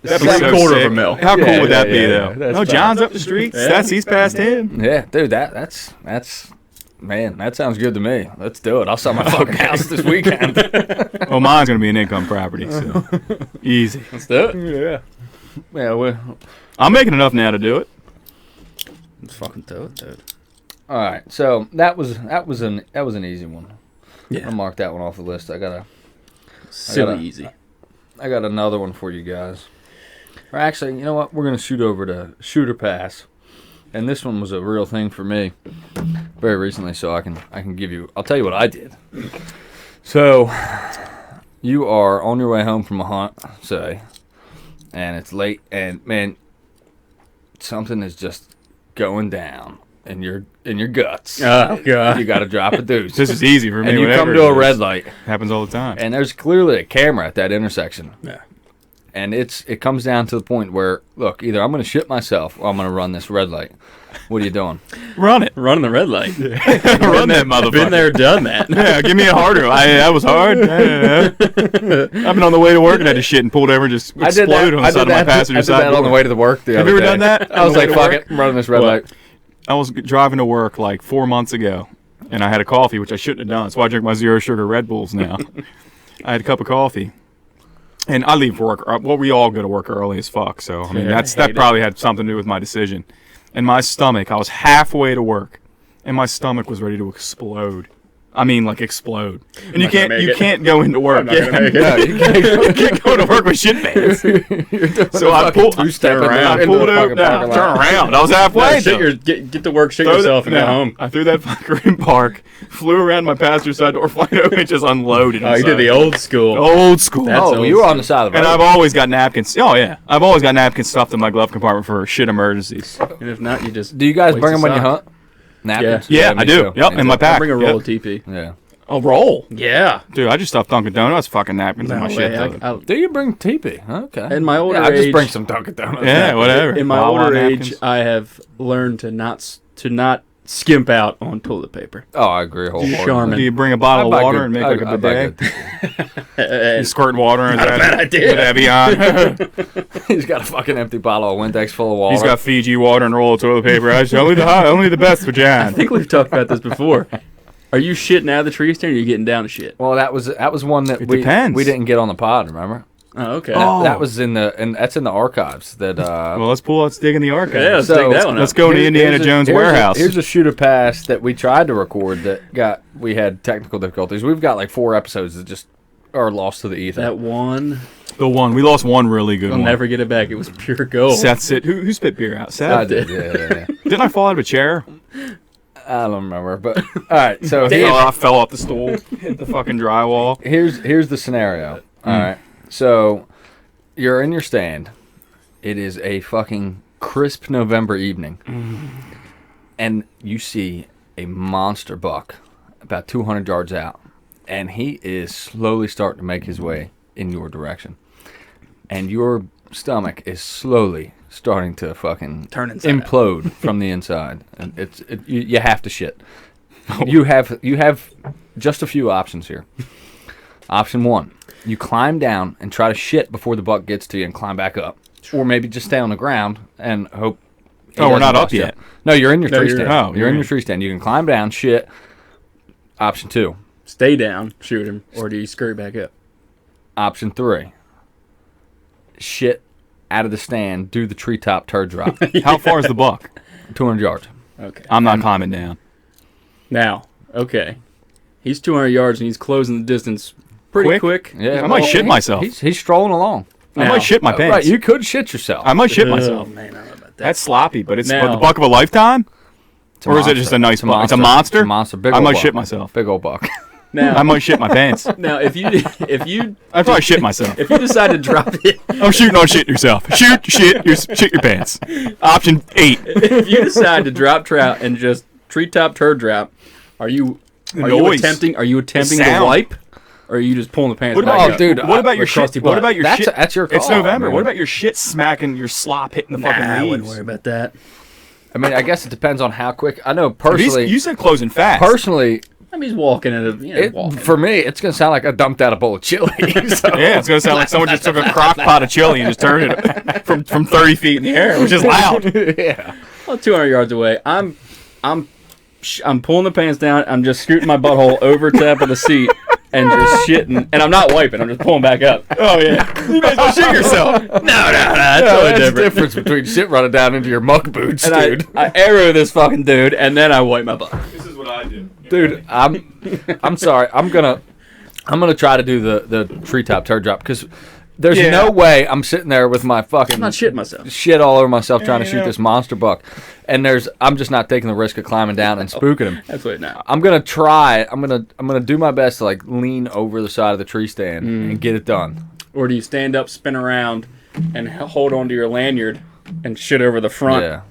That'd be so quarter sick. of a mil. How cool would that be, yeah. though? That's No, fine. John's up the street. He's past him. Yeah, dude, that's man, that sounds good to me. Let's do it. I'll sell my fucking house this weekend. Well, mine's gonna be an income property, so easy. Let's do it. Yeah. Yeah, I'm making enough now to do it. Let's fucking do it, dude. all right. So that was an easy one. Yeah. I marked that one off the list. I got Easy. another one for you guys. Or actually, you know what? We're gonna shoot over to Shooter Pass, and this one was a real thing for me very recently. So I can give you. I'll tell you what I did. So you are on your way home from a hunt, say, and it's late, and man, something is just going down in your guts. Oh, God. You got to drop a deuce. This is easy for me. And you come whatever to it a is. red light, Happens all the time. and there's clearly a camera at that intersection. Yeah. And it comes down to the point where, look, either I'm going to shit myself or I'm going to run this red light. What are you doing? Run it. Running the red light. Run that motherfucker. Been there, done that. Yeah, give me a harder. That was hard. I've been on the way to work and had to shit and pulled over and just exploded on the side of my passenger I did side that on the door. way to the work the Have other you ever day. done that? I was On the like, way to fuck work? it, I'm running this red light. I was driving to work like 4 months ago, and I had a coffee, which I shouldn't have done. That's why I drink my zero sugar Red Bulls now. I had a cup of coffee, and I leave work. Well, we all go to work early as fuck. So I mean, Yeah, that probably had something to do with my decision. And my stomach, I was halfway to work, and my stomach was ready to explode. I mean, like explode. And you can't go into work. No, you can't You can't go to work with shit pants. So I pulled two-step I pulled over. Turn around. I was halfway. Get to work, shit yourself, and go home. I threw that fucker in park, flew around my passenger side door, flying over, and just unloaded. Oh, you did inside. the old school. Old school. That's Oh, old you were on the side of the road. And I've always got napkins. Oh yeah, I've always got napkins stuffed in my glove compartment for shit emergencies. And if not, you just. Do you guys waste bring a them when you sock. hunt? Napkins? Yeah, me I do. too. Yep, Me in my too. pack. Bring a roll of TP. Yeah. A roll. Yeah. Dude, I just stuffed Dunkin' Donuts fucking napkins in No my way. shit. though. Do you bring teepee? Okay. In my older I just age- bring some Dunkin' Donuts. Yeah, whatever. In my Wawa older napkins. age, I have learned to not skimp out on toilet paper. Oh, I agree wholeheartedly. Charmin. Do you bring a bottle of buy water good- and make I- like a I buy bidet? good You squirt water in Not a bad idea. with Evian. He's got a fucking empty bottle of Windex full of water. He's got Fiji water and a roll of toilet paper. Only the best for I John. think we've talked about this before. Are you shitting out of the tree stand or are you getting down to shit? Well, that was one that It we depends. we didn't get on the pod. Remember? Oh, okay. That was that's in the archives. That Well, let's dig in the archives. Yeah, let's so dig that one Let's up. go to Indiana Jones warehouse. Here's a shooter pass that we tried to record that we had technical difficulties. We've got like 4 episodes that just are lost to the ether. That one, The one we lost one really good I'll one. never get it back. It was pure gold. Seth sit. Who spit beer out? Seth. I did, yeah. Didn't I fall out of a chair? I don't remember, but all right. So I fell off the stool, hit the fucking drywall. here's the scenario. All right. So you're in your stand. It is a fucking crisp November evening, and you see a monster buck about 200 yards out, and he is slowly starting to make his way in your direction, and your stomach is slowly starting to fucking Turn inside implode from the inside, and you have to shit. You have just a few options here. Option 1, you climb down and try to shit before the buck gets to you and climb back up, or maybe just stay on the ground and hope. he Oh, we're doesn't not up bust you. yet. No, you're in your tree you're- stand. oh, You're in yeah. your tree stand. You can climb down, shit. Option 2. Stay down, shoot him, or do you scurry back up? Option 3. Shit out of the stand, do the treetop turd drop. How far is the buck? 200 yards. Okay. I'm not climbing down. Now, okay. He's 200 yards and he's closing the distance pretty quick. Yeah, I might shit myself. He's strolling along. I Now- might shit my pants. Right, you could shit yourself. I might shit Oh, myself. man, I don't know about that. That's sloppy, but it's Now- the buck of a lifetime? It's a Or is it monster. just a nice It's a buck? It's a monster. monster? It's a monster. Big I old might buck. shit myself. Big old buck. Now, I might shit my pants. now, if you I'd probably shit myself. if you decide to drop it, I'm shooting on shit yourself. Shit your pants. Option 8. if you decide to drop trout and just treetop turd drop, are you noise. attempting The the sound. wipe, Or are you just pulling the pants What back about up? dude, What about your crusty shit? What butt. about your shit? That's your call. It's November. Man. What about your shit smacking your slop hitting the Nah, I fucking wouldn't leaves? worry about that. I mean, I guess it depends on how quick. I know personally. You said closing fast. Personally, I mean, he's walking at a, walking. for me, it's gonna sound like I dumped out a bowl of chili. So. Yeah, it's gonna sound like someone just took a crock pot of chili and just turned it from 30 feet in the air, which is loud. Yeah. Well, 200 yards away. I'm pulling the pants down. I'm just scooting my butthole over top of the seat and just shitting. And I'm not wiping. I'm just pulling back up. Oh yeah, you might as well shit yourself. No, that's No, totally that's the different. difference between shit running down into your muck boots, And dude. I arrow this fucking dude, and then I wipe my butt. This is what I do. Dude, I'm sorry. I'm gonna try to do the treetop turd drop because there's Yeah. no way I'm sitting there with my fucking I'm not shitting myself. shit all over myself trying to you shoot know. this monster buck, and I'm just not taking the risk of climbing down and spooking him. That's what now. I'm gonna try. I'm gonna do my best to like lean over the side of the tree stand and get it done. Or do you stand up, spin around, and hold onto your lanyard and shit over the front? Yeah.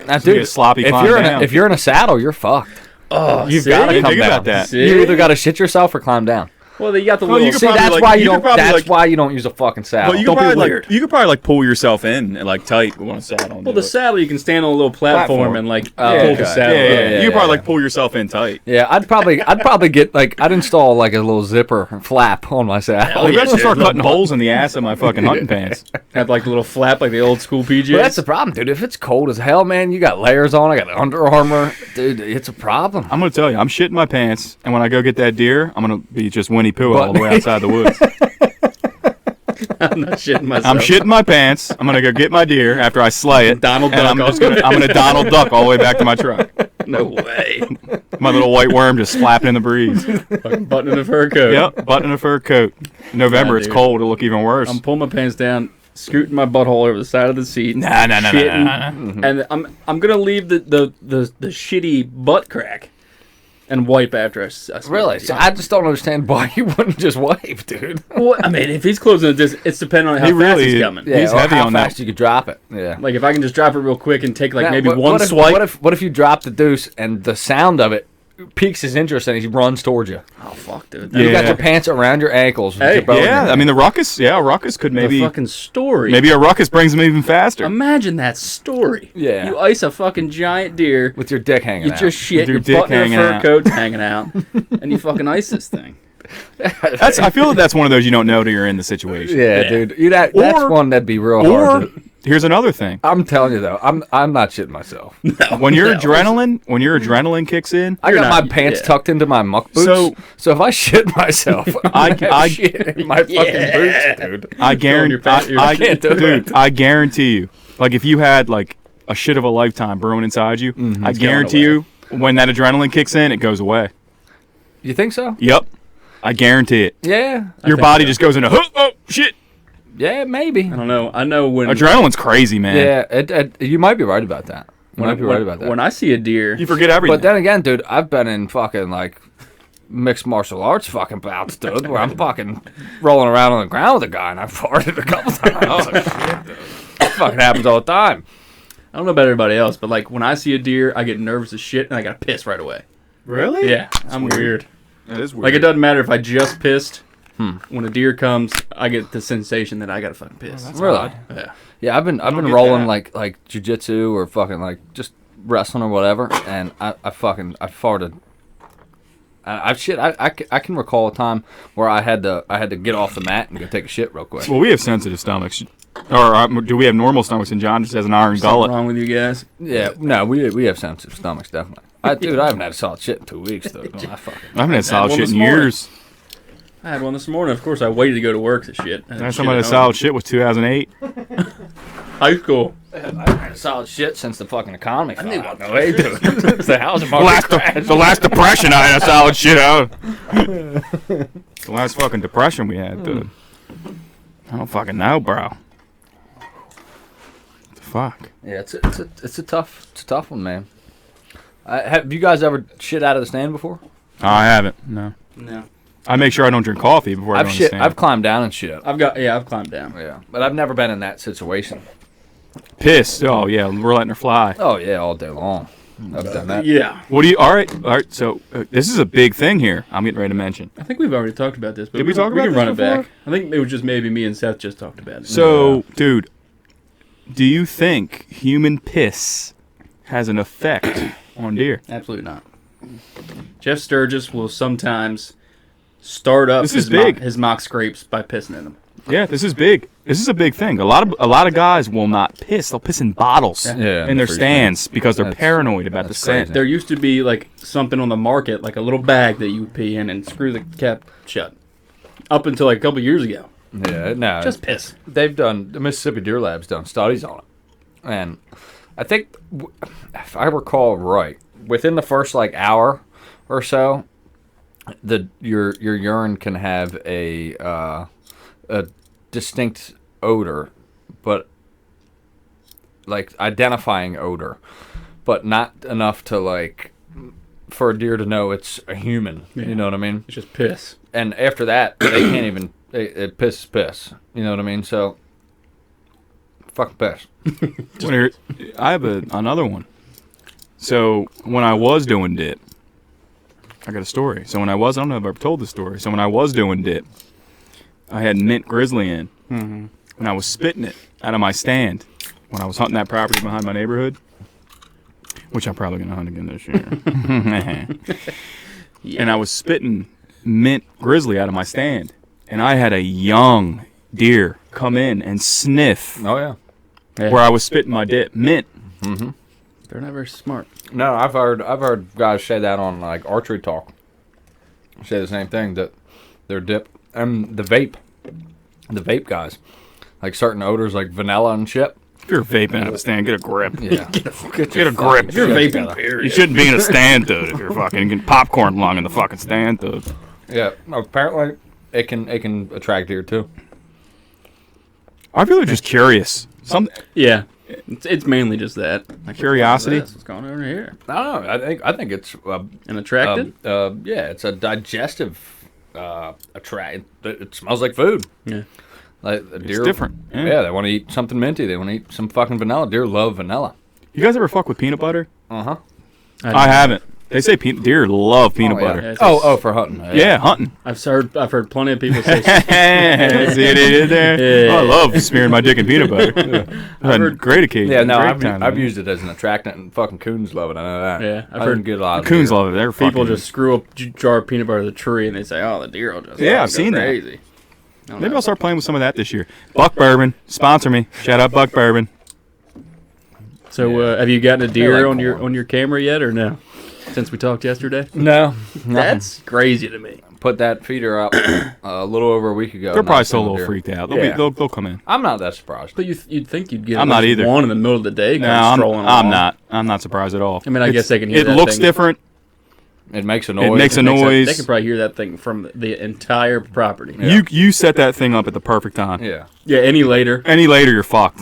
Now, be a dude, sloppy if climb you're down. if you're in a saddle, you're fucked. Oh, You've see? got I to didn't come think down. about that. See? You either got to shit yourself or climb down. Well, you got the Well, little. you could See, probably, that's like- why you you could don't. probably, That's like- why you don't use a fucking saddle. Well, you Don't could be probably weird. like you could probably like pull yourself in like tight on a saddle. and Well, do the it. saddle, you can stand on a little platform and like pull okay. the saddle. Yeah, up. yeah, yeah, you could probably yeah. like pull yourself in tight. Yeah, I'd probably get like I'd install like a little zipper flap on my saddle. Oh, you yeah, guys should start dude. cutting holes in the ass of my fucking hunting pants. Have like the little flap, like the old school PJs. But that's the problem, dude. If it's cold as hell, man, you got layers on. I got Under Armour, dude. It's a problem. I'm gonna tell you, I'm shitting my pants, and when I go get that deer, I'm gonna be just Winnie Pooh all the way outside the woods. I'm not shitting myself. I'm shitting my pants. I'm gonna go get my deer after I slay it. Donald and Duck. I'm gonna Donald Duck all the way back to my truck. No way. My little white worm just flapping in the breeze. Fucking button in a fur coat. Yep, button a fur coat. November, Yeah, it's dude. cold. It'll look even worse. I'm pulling my pants down, scooting my butthole over the side of the seat. Nah. shitting, and I'm gonna leave the shitty butt crack and wipe after I smell Really? it. So I just don't understand why you wouldn't just wipe, dude. Well, I mean, if he's closing the distance, it's depending on how He fast really he's is. coming. Yeah. He's or heavy how on that. fast you could drop it. Yeah. Like if I can just drop it real quick and take like Now, maybe what- one what if, swipe. What if you drop the deuce and the sound of it piques his interest and he runs towards you? Oh fuck, dude. You got Yeah. your pants around your ankles. with Hey, your bow in Yeah, your I mean the ruckus. Yeah, a ruckus could The maybe fucking story. maybe a ruckus brings them even faster. Imagine that story. Yeah. You ice a fucking giant deer. with your dick hanging You out. just shit. With your Your dick button in a hanging fur out. coat's hanging out, and you fucking ice this thing. I feel that's one of those you don't know till you're in the situation. yeah, Yeah. dude. That's Or- one that'd be real Or hard. here's another thing. I'm telling you though, I'm not shitting myself. When your No. adrenaline kicks in, I got not- my pants yeah. tucked into my muck boots. So if I shit myself, I- I shit in my fucking Yeah. boots, dude. I guarantee, your pants- I can't do dude, I guarantee you, like if you had like a shit of a lifetime brewing inside you, I guarantee you, when that adrenaline kicks in, it goes away. You think so? Yep, I guarantee it. Yeah. Your think body so. just goes into oh shit. Yeah, maybe. I don't know. I know when Adrenaline's crazy, man. Yeah, you might be right about that. You might be right about that. When I see a deer, You forget everything. But then again, dude, I've been in fucking like mixed martial arts fucking bouts, dude, where I'm fucking rolling around on the ground with a guy and I've farted a couple times. Oh shit, dude. That fucking happens all the time. I don't know about everybody else, but like when I see a deer, I get nervous as shit and I gotta piss right away. really? Yeah, I'm weird. That is weird. Like it doesn't matter if I just pissed. When a deer comes, I get the sensation that I gotta fucking piss. Really? Yeah. Yeah, I've been get rolling that. like jujitsu or fucking like just wrestling or whatever, and I farted. I can recall a time where I had to get off the mat and go take a shit real quick. Well, we have sensitive stomachs. Or do we have normal stomachs? And John just has an iron Something gullet. wrong with you guys? Yeah, no, we have sensitive stomachs definitely. Dude, I haven't had a solid shit in 2 weeks though. I fucking. I haven't had solid one shit this in morning. years. I had one this morning. Of course, I waited to go to work to shit. Last time I had solid shit was 2008. High school. I haven't had a solid shit since the fucking economy. I knew what the way, dude. The housing The market crashed. the last depression, I had a solid shit out. The last fucking depression we had, dude. I don't fucking know, bro. What the fuck? Yeah, it's a tough one, man. Have you guys ever shit out of the stand before? Oh, I haven't. No. No. I make sure I don't drink coffee before I go on the stand. I've climbed down and shit. I've climbed down. Yeah, but I've never been in that situation. Pissed. Oh, yeah. We're letting her fly. Oh yeah, all day long. I've done that. Yeah. What do you? All right. So this is a big thing here. I'm getting ready to mention. I think we've already talked about this, but Did we talk about can this run it before? back. I think it was just maybe me and Seth just talked about it. So, dude, do you think human piss has an effect on deer? Absolutely not. Jeff Sturgis will sometimes start up This is his big. His mock scrapes by pissing in them. Yeah, this is big. This is a big thing. A lot of guys will not piss. They'll piss in bottles Yeah, in their for sure. stands because they're That's- paranoid about the that's scent. crazy. There used to be like something on the market, like a little bag that you would pee in and screw the cap shut. Up until like a couple years ago. Yeah, no. Just piss. They've done, the Mississippi Deer Lab's done studies on it. And I think, if I recall right, within the first like hour or so, your urine can have a distinct odor, but like identifying odor, but not enough to like for a deer to know it's a human. Yeah. You know what I mean? It's just piss. And after that, they can't even. It piss is piss. You know what I mean? So, fucking piss. I have another one. So when I was doing dip, I got a story. So when I don't know if I've ever told this story. So when I was doing dip, I had mint grizzly in, and I was spitting it out of my stand when I was hunting that property behind my neighborhood, which I'm probably gonna hunt again this year. Yeah. And I was spitting mint grizzly out of my stand, and I had a young deer come in and sniff Oh yeah. where I was spitting my dip. Mint. They're not very smart. No, I've heard guys say that on like archery talk. Say the same thing, that their dip and the vape guys, like certain odors like vanilla and shit. If you're vaping out of a stand, get a grip. Yeah. Get a grip. If you're vaping, period. You shouldn't be in a stand, dude. If you're fucking getting popcorn lung in the fucking stand, dude. Yeah. Apparently, it can attract deer too. I feel just curious. Yeah. It's mainly just that. Like, Curiosity? What's going on over here? I don't know. I think it's And attracted? yeah, it's a digestive attract. It smells like food. Yeah. Like a deer, different. Yeah, Yeah. they want to eat something minty. They want to eat some fucking vanilla. Deer love vanilla. You guys ever fuck with peanut butter? Uh huh. I haven't. They say deer love peanut butter. Yeah, it's Oh, for hunting. Yeah, hunting. I've heard plenty of people say. See what they did there? Yeah. Oh, I love smearing my dick in peanut butter. I've had great occasion. Yeah, no, great time. I've used it as an attractant, and fucking coons love it. I know that. Yeah, I've I heard didn't get a lot of Coons deer. love it. They're People fucking, just screw up jar of peanut butter to the tree, and they say, "Oh, the deer will just Yeah, I've go seen that. crazy." I don't Maybe know. I'll start playing with some of that this year. Buck Bourbon, sponsor me. Shout out Buck Bourbon. So, have you gotten a deer like on your corn. on your camera yet, or no? Since we talked yesterday, No, that's crazy to me. put that feeder up a little over a week ago. They're not probably still a single little deer. freaked out. Yeah. They'll come in. I'm not that surprised. But you'd think you'd get I'm at not least either. one in the middle of the day, No, kind of strolling I'm along. not. I'm not surprised at all. I mean, I guess they can hear It that looks thing. different. It makes a noise. makes a noise. They can probably hear that thing from the entire property. Yeah. You set that thing up at the perfect time. Yeah. Yeah, any later. Any later, you're fucked.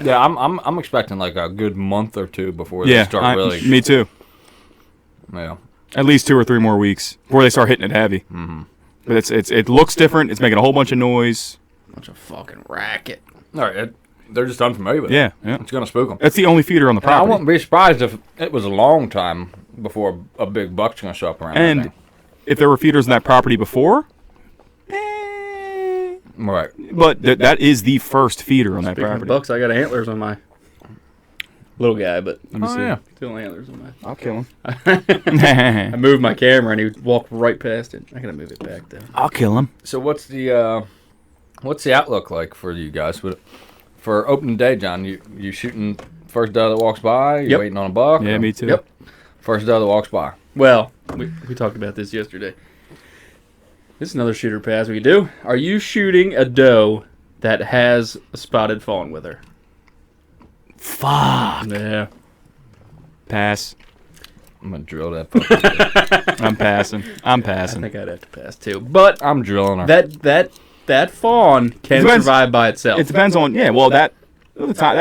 Yeah, I'm expecting like a good month or two before they Yeah, start really. me too. Yeah. At least 2 or 3 more weeks before they start hitting it heavy. Mm-hmm. But it looks different. It's making a whole bunch of noise. Bunch of fucking racket. All right. They're just unfamiliar with it. Yeah. It's gonna spook them. That's the only feeder on the I property. wouldn't be surprised if it was a long time before a big buck's gonna show up around. that And thing. if there were feeders on that property before, Right. but that is the first feeder on that Speaking of property. bucks, I got antlers on my little guy, but Let me Oh see. yeah. still antlers on my. I'll kill him. I moved my camera and he walked right past it. I gotta move it back though. I'll kill him. So what's the outlook like for you guys? For opening day, John, you shooting first doe that walks by? You Yep. waiting on a buck? Yeah, or- me too. Yep. First doe that walks by. Well, we talked about this yesterday. This is another shooter pass we could do. Are you shooting a doe that has a spotted fawn with her? Fuck. Yeah. Pass. I'm gonna drill that. Fucker. I'm passing. I'm I passing. think I'd have to pass too. But I'm drilling her. that fawn can Depends- survive by itself. It depends on that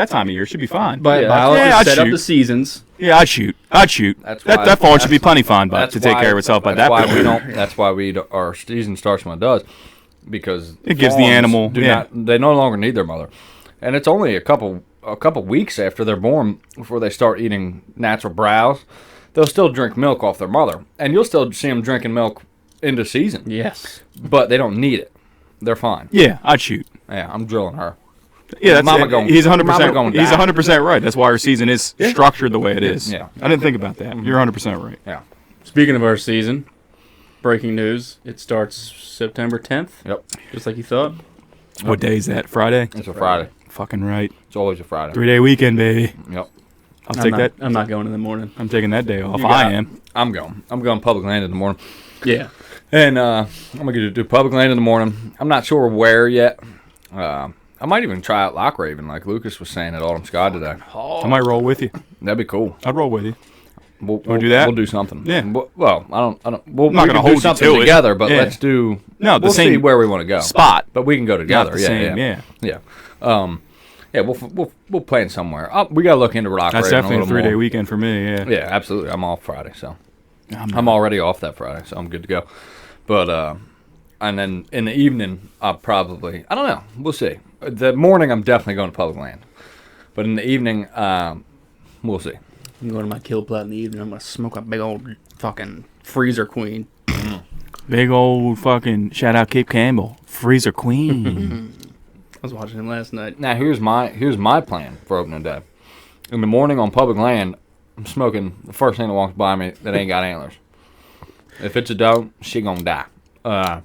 time of year should be fine. But Yeah, biology yeah, I'd set up shoot. the seasons. Yeah, I'd shoot. That's why- that fawn should be that's- plenty fine, but to take care of itself by that's that why point. we don't. That's why our season starts when it does, because It gives the fawns animal- do yeah. not. They no longer need their mother, and it's only a couple weeks after they're born before they start eating natural browse. They'll still drink milk off their mother, and you'll still see them drinking milk into season. Yes. But they don't need it. They're fine. Yeah, I'd shoot. Yeah, I'm drilling her. Yeah, that's Mama going, he's 100%. Mama going He's die. 100% right. That's why our season is structured the way it is. Yeah. I didn't think about that. You're 100% right. Yeah. Speaking of our season, breaking news: it starts September 10th. Yep. Just like you thought. What day is that? Friday? It's a Friday. Fucking right. It's always a Friday. 3-day weekend, baby. Yep. I'll take that. I'm not going in the morning. I'm taking that day off. You got I it. am. I'm going public land in the morning. Yeah. And I'm going to do public land in the morning. I'm not sure where yet. I might even try out Lock Raven, like Lucas was saying at Autumn Sky today. I might roll with you. That'd be cool. I'd roll with you. We'll do that? We'll do something. Yeah. Well, I don't. We'll not we gonna can hold do you something to it. together, but Yeah. let's do. No, the we'll same see where we want to go. Spot. But we can go together. Not the yeah, same, yeah. Yeah, we'll plan somewhere. We gotta look into Lock That's Raven definitely a a little 3-day more. weekend for me, yeah. Yeah, absolutely. I'm off Friday, so I'm I'm already off that Friday, so I'm good to go. But and then in the evening, I'll probably, I don't know, we'll see. The morning, I'm definitely going to public land, but in the evening, we'll see. I'm going to my kill plot in the evening. I'm going to smoke a big old fucking freezer queen. Big old fucking shout out Cape Campbell. Freezer Queen. I was watching him last night. Now here's my plan for opening day. In the morning on public land, I'm smoking the first thing that walks by me that ain't got antlers. If it's a doe, she gonna die.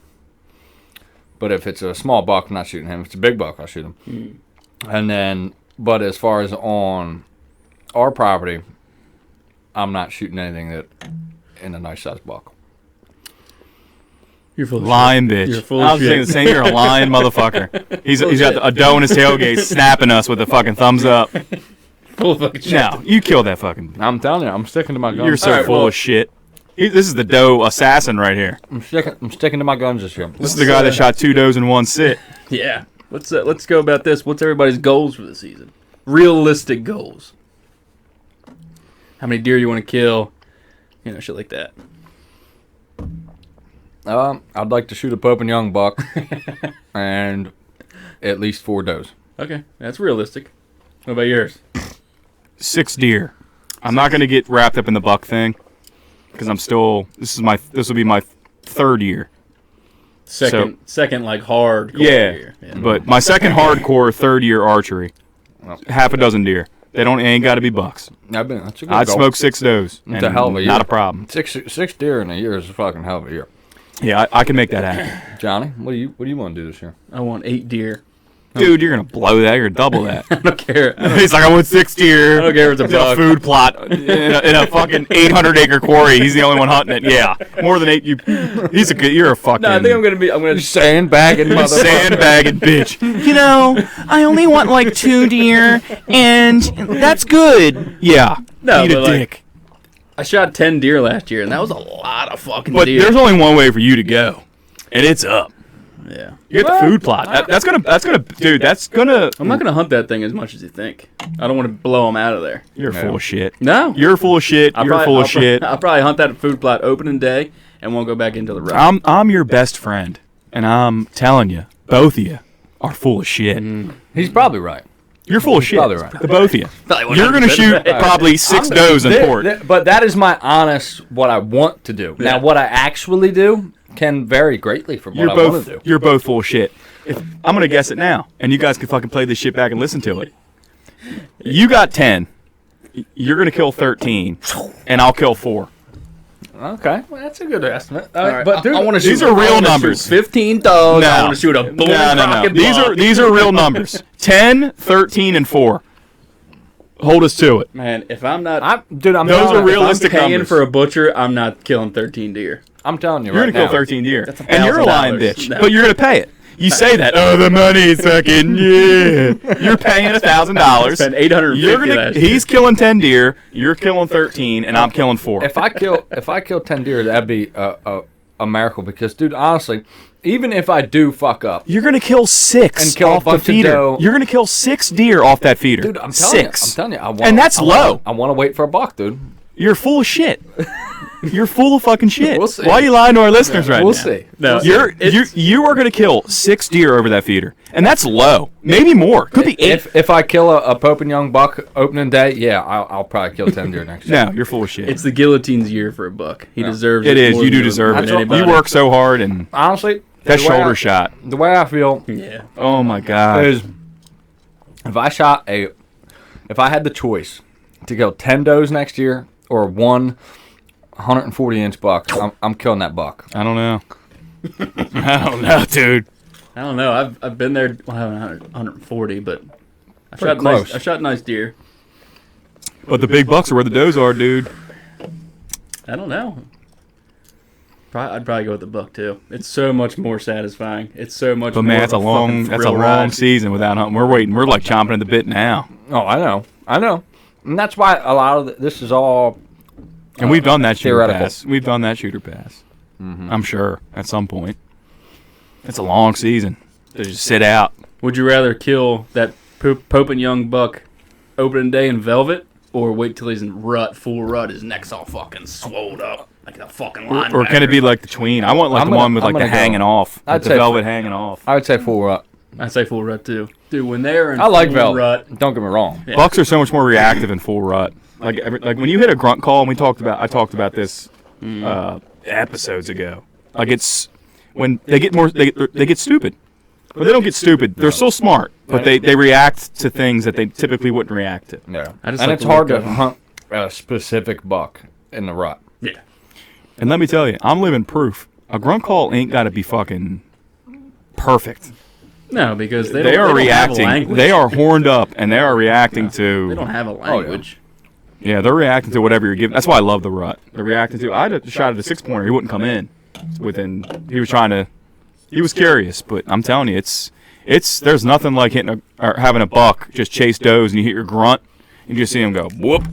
But if it's a small buck, I'm not shooting him. If it's a big buck, I'll shoot him. And then, but as far as on our property, I'm not shooting anything that in a nice sized buck. You're full of Lying shit. bitch. You're full I of was saying shit. the same. You're a lying motherfucker. He's got a doe in his tailgate snapping us with a fucking thumbs up. Full of fucking shit. Now, you kill that fucking. I'm telling you, I'm sticking to my guns. You're so All right, full well- of shit. This is the doe assassin right here. I'm sticking to my guns this year. This is the guy that shot 2 does in one sit. Yeah. Let's go about this. What's everybody's goals for the season? Realistic goals. How many deer you want to kill? You know, shit like that. I'd like to shoot a Pope and Young buck and at least 4 does. Okay, that's realistic. What about yours? 6 deer. I'm not gonna get wrapped up in the buck thing because I'm still. This will be my 3rd year. Second like hard. Yeah, but my second hardcore 3rd year archery. Well. Half a dozen deer. They ain't got to be bucks. That's a good I'd goal. smoke 6 does. It's a hell of a year. Not a problem. 6 deer in a year is a fucking hell of a year. Yeah, I can make that happen. Johnny, what do you want to do this year? I want 8 deer. Dude, you're gonna blow that. You're gonna double that. I don't care. He's like, I want 6 deer. I don't care if it's a in buck. food plot in a fucking 800-acre quarry. He's the only one hunting it. Yeah, more than 8. You're a fucking. No, I think I'm gonna Sandbagging motherfucker. sandbagging bitch. You know, I only want like 2 deer, and that's good. Yeah, No, eat a but, like, dick. I shot 10 deer last year, and that was a lot of fucking But deer. there's only one way for you to go, and it's up. Yeah. You get the food plot. That's gonna. I'm not gonna hunt that thing as much as you think. I don't want to blow them out of there. You're full of shit. No. You're full of shit. You're full of shit. I'll probably hunt that food plot opening day and won't go back into the rut. I'm your best friend, and I'm telling you, both of you are full of shit. He's probably right. You're full of shit. probably right. The both of you. Probably You're gonna 100% shoot right. probably 6 does in port. But that is my honest what I want to do. Now, what I actually do can vary greatly from what I want to do. You're both full of shit. I'm gonna guess it now, and you guys can fucking play this shit back and listen to it. You got 10. You're gonna kill 13, and I'll kill 4. Okay, well, that's a good estimate. All right, But dude, I want to shoot. these are real numbers. 15 dogs. I want to shoot a bull. No. These are real numbers. 10, 13, and 4. Hold us to it. Man, if I'm not, I'm Those are telling you, realistic if I'm paying numbers. for a butcher, I'm not killing 13 deer. I'm telling you You're right gonna now. kill 13 deer, That's and you're a lying $1,000. bitch. No. But you're gonna pay it. You say that. Oh, the money's fucking yeah. You're paying $1,000. Spent $850 He's killing 10 deer. You're killing 13, and I'm killing 4. If I kill 10 deer, that'd be a miracle. Because, dude, honestly, even if I do fuck up, You're gonna kill 6 And kill a off the bunch of feeder. doe. You're gonna kill 6 deer off that feeder. dude, I'm telling 6. you, I want, And that's low. I want to wait for a buck, dude. You're full of shit. You're full of fucking shit. We'll see. Why are you lying to our listeners right We'll now? see. No, You are going to kill 6 deer over that feeder, and that's low. Maybe more. Could be 8. If I kill a Pope and Young buck opening day, yeah, I'll probably kill 10 deer next year. No, you're full of shit. it's the guillotine's year for a buck. He deserves It it. is. more You than do deserve it. anybody. You work so hard, and Honestly, that the way shoulder I- shot. The way I feel Yeah. Oh my god. is if I had the choice to kill 10 does next year or one 140-inch buck, I'm killing that buck. I don't know. I don't know, dude. I don't know. I've been there. Well, I haven't 140, but I Pretty shot close. I shot nice deer. But the big bucks are where the does are, dude. I don't know. I'd probably go with the buck too. It's so much more satisfying. It's so much. But more man, of that's a fucking long thrill ride. season without hunting. We're waiting. We're like chomping at the bit now. Oh, I know. And that's why a lot of this is all And we've done that shooter theoretical. pass. We've done that shooter pass. I'm sure at some point. It's a long season to just sit out. Would you rather kill that Pope and Young buck opening day in velvet, or wait till he's in full rut, his neck's all fucking swolled up like a fucking linebacker? Or can it be like the tween? I want like I'm the gonna- one with I'm like the gonna go- hanging off. I'd Like the say- velvet hanging off. I would say full rut. I say full rut too, dude. When they're in I like full velvet. rut, Don't get me wrong. Yeah. Bucks are so much more reactive in full rut. Like when you hit a grunt call, and I talked about this episodes ago. Like it's when they get more, they get stupid. But they don't get stupid. They're still smart, but they react to things that they typically wouldn't react to. Yeah. I just And like it's the hard look to of 'em. hunt a specific buck in the rut. yeah. And let me tell you, I'm living proof. A grunt call ain't got to be fucking perfect. No, because They don't are have a reacting. language. They are horned up, and they are reacting to. They don't have a language. Yeah, they're reacting to whatever you're giving. That's why I love the rut. They're reacting to. I had a shot at a 6-pointer. He wouldn't come in. He was trying to. He was curious, but I'm telling you, it's. There's nothing like hitting or having a buck just chase does, and you hit your grunt, and you just see him go whoop.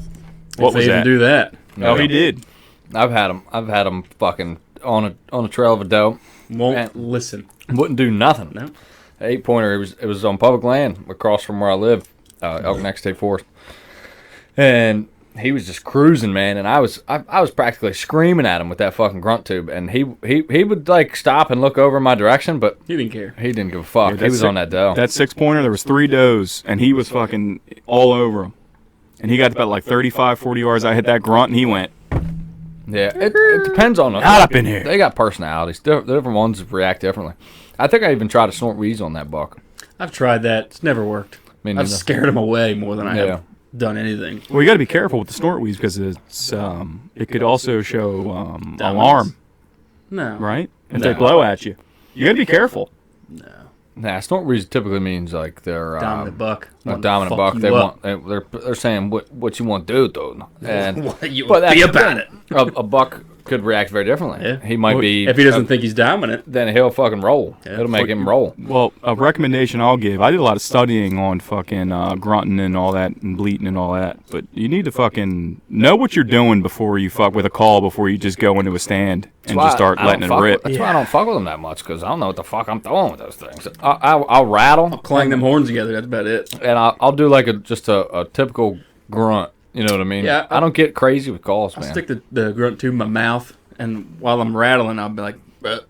What If was they even that? do that? Oh, he did. I've had them fucking on a trail of a doe. Won't Man. listen. Wouldn't do nothing. No. 8-pointer. It was on public land across from where I live, Elk Neck State Forest, and he was just cruising, man. And I was practically screaming at him with that fucking grunt tube, and he would like stop and look over my direction, but He didn't care. he didn't give a fuck. Yeah, He was on that doe. That 6-pointer, there was 3 does, and he was fucking all over him. And he got about like 35, 40 yards. I hit that grunt, and he went. Yeah, it depends on Not up in here. They got personalities. Different ones react differently. I think I even tried to snort wheeze on that buck. I've tried that. It's never worked. Me I've neither. scared him away more than I Yeah. have done anything. Well, you got to be careful with the snort wheeze because it could also show alarm, No. right? If No. they blow at you, you got to be careful. Nah, snort wheeze typically means like they're Dominant buck. a Wanting to dominant fuck buck. you They up. want. They're saying what you want to do, though. And What you but that's be the about thing. it. A buck could react very differently. Yeah. He might Well, be. if he doesn't think he's dominant. then he'll fucking roll. Yeah. It'll make him roll. Well, a recommendation I'll give. I did a lot of studying on fucking grunting and all that and bleating and all that. But you need to fucking know what you're doing before you fuck with a call, before you just go into a stand and Why just start I letting don't it fuck rip. That's why I don't fuck with them that much, because I don't know what the fuck I'm throwing with those things. I'll rattle. Clang them horns together. That's about it. And I'll do like just a typical grunt. You know what I mean? Yeah, I don't get crazy with calls, I'll man. stick the grunt tube in my mouth, and while I'm rattling, I'll be like, but,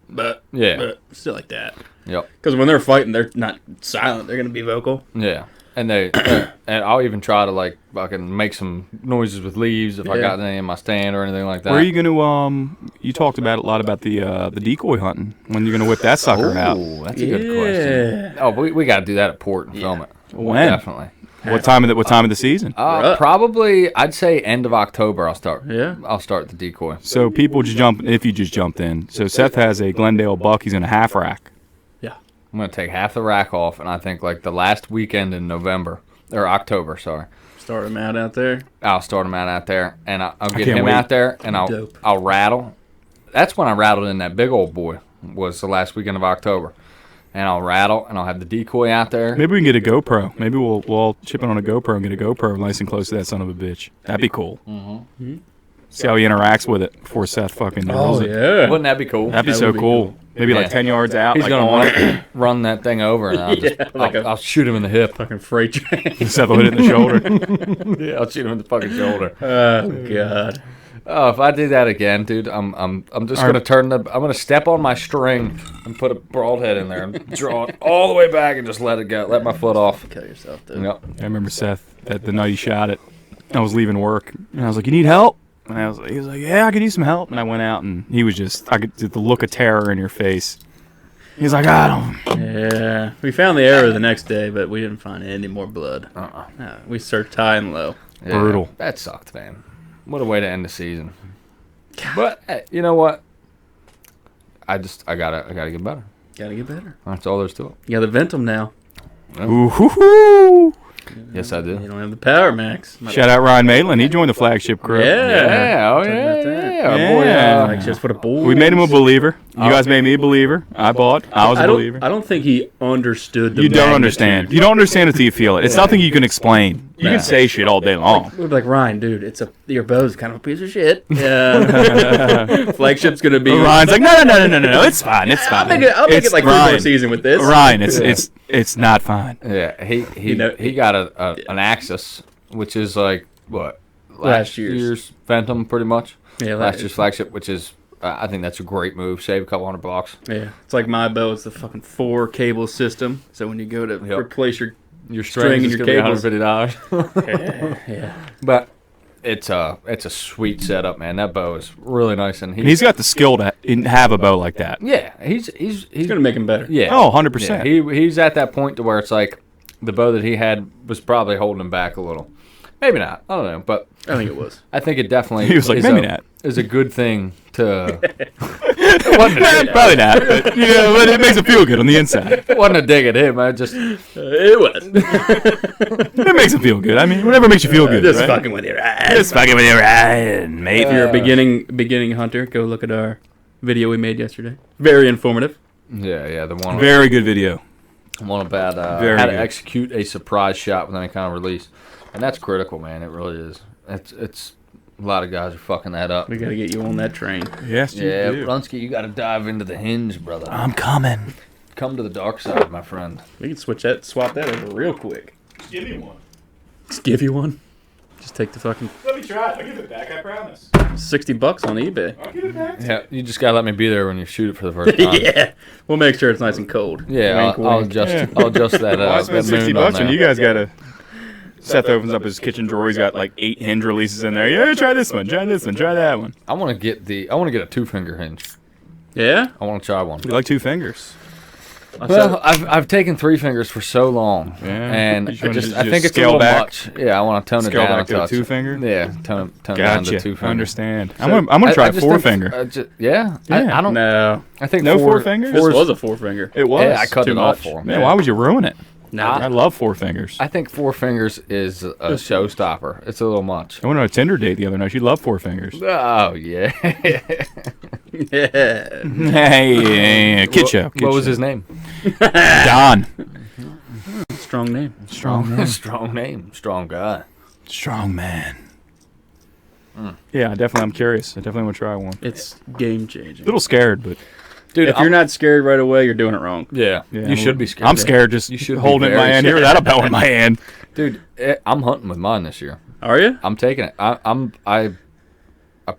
Yeah. still like that. Yep. Because when they're fighting, they're not silent. They're gonna be vocal. Yeah. And and I'll even try to like fucking make some noises with leaves if I Yeah. got any in my stand or anything like that. Where are you going to, you talked about a lot about the decoy hunting. When you're going to whip that sucker out? Ooh, that's a good question. Oh, we got to do that at port and film it. When? Definitely. What time of the season? Right. Probably, I'd say end of October. I'll start. Yeah. I'll start the decoy. So people just jump, if you just jumped in. So Seth has a Glendale buck. He's in a half rack. Yeah. I'm gonna take half the rack off, and I think like the last weekend in November or October. Sorry. Start them out there. I'll start him out there, and I'll get can't him wait. out there, and Dope. I'll rattle. That's when I rattled in that big old boy. Was the last weekend of October, and I'll rattle, and I'll have the decoy out there. Maybe we can get a GoPro. Maybe we'll all chip in on a GoPro and get a GoPro nice and close to that son of a bitch. That'd be cool. Mm-hmm. See how he interacts with it before Seth fucking nails it. yeah. Wouldn't that be cool? That'd be That so would be cool. Maybe like Yeah. 10 yards out. He's like gonna on run that thing over, and I'll just Yeah, like I'll shoot him in the hip. Fucking freight train. Seth will hit it in the shoulder. Yeah, I'll shoot him in the fucking shoulder. Oh god. Oh, if I do that again, dude, I'm just gonna I'm gonna step on my string and put a broadhead in there and draw it all the way back and just let it go. Let my foot off. Kill yourself, dude. Yep. I remember Seth that the night he shot it. I was leaving work and I was like, "You need help?" And he was like, "Yeah, I could use some help." And I went out and he was just, I could see the look of terror in your face. He's like, "I don't." Yeah, we found the arrow the next day, but we didn't find any more blood. We searched high and low. Yeah, Brutal. That sucked, man. What a way to end the season. But hey, you know what? I gotta get better. Gotta get better. That's all there's to it. You gotta vent them now. Ooh, hoo, hoo. Yes, I You do. don't have the power, Max. Shout out Ryan Maitland. He joined the flagship crew. Yeah. Oh Talking about that. yeah. Our boy, Yeah. Like just for the boys. We made him a believer. You guys made me a believer. I was a believer. I don't think he understood the You don't magnitude. understand. You don't understand until you feel it. It's nothing you can explain. You can say shit all day long. We'd be like, Ryan, dude, your bow's kind of a piece of shit. Yeah. Flagship's gonna be. Ryan's like, no, it's fine, it's fine. I'll make It's it like 3 Ryan. more season with this. Ryan, it's not fine. Yeah, he You know, he got an Axis, which is like what Last year's. Phantom, pretty much. Yeah, Last year's flagship, which is I think that's a great move. Save a couple $100. Yeah, it's like my bow. It's the fucking 4 cable system. So when you go to replace your String and is your gonna be cables. $150. yeah, But it's a sweet setup, man. That bow is really nice, and And he's got the skill to have a bow like that. yeah, he's it's gonna make him better. yeah. Oh, 100%. Yeah, he's at that point to where it's like the bow that he had was probably holding him back a little. Maybe not. I don't know, but I think it was. I think it definitely He was like, is maybe not. is a good thing to Probably not, but, but it makes it feel good on the inside. wasn't a dig at him. I just It was. It makes it feel good. I mean, whatever makes you feel good. Just right? fucking with you. Just fucking with your Ryan, mate. If you're a beginning hunter, go look at our video we made yesterday. Very informative. yeah the one Very good video. about Very how to good. execute a surprise shot with any kind of release, and that's critical, man. It really is. It's a lot of guys are fucking that up. We gotta get you on that train. Yes, you Yeah, do. Brunsky, you got to dive into the hinge, brother. I'm coming. Come to the dark side, my friend. We can swap that over real quick. Give me one. Just give you one. Just take the fucking Let me try it. I'll give it back, I promise. $60 on eBay. I'll give it back. Yeah, you just gotta let me be there when you shoot it for the first time. Yeah, we'll make sure it's nice and cold. Yeah, Wink, I'll wink. adjust. Yeah. I'll adjust that. Why spend that moon $60 on when there. you guys got to... Seth opens up his kitchen drawer. He's got like 8 hinge releases in there. Yeah, try this one. Try this one. Try that one. I want to get a 2-finger hinge. Yeah. I want to try one. You like 2 fingers. Well, I've taken 3 fingers for so long, Yeah. and You wanna I just think it's a scale little back? much. Yeah, I want to tone Scale it down back to a touch. 2-finger? Yeah, tone it down to Gotcha. 2 fingers. Understand. So, I'm gonna try I just 4-finger. think, yeah. Yeah. I don't. No, I think No 4 4 fingers? this four's- was a 4-finger. It was. Yeah, I cut too it off much. for him. Man, why would you ruin it? No, I love 4 fingers. I think 4 fingers is a showstopper. It's a little much. I went on a Tinder date the other night. She loved 4 fingers. Oh yeah. yeah. Hey, kid show. What was his name? Don. Strong name. Strong man. Strong name. Strong guy. Strong man. Yeah, I'm curious. I definitely want to try one. It's game A changing. little scared, but Dude, If you're not scared right away, you're doing it wrong. yeah, yeah, you should be scared. I'm scared just You should be holding it in my very hand here without a bow in my hand. Dude, I'm hunting with mine this year. Are you? I'm taking it. I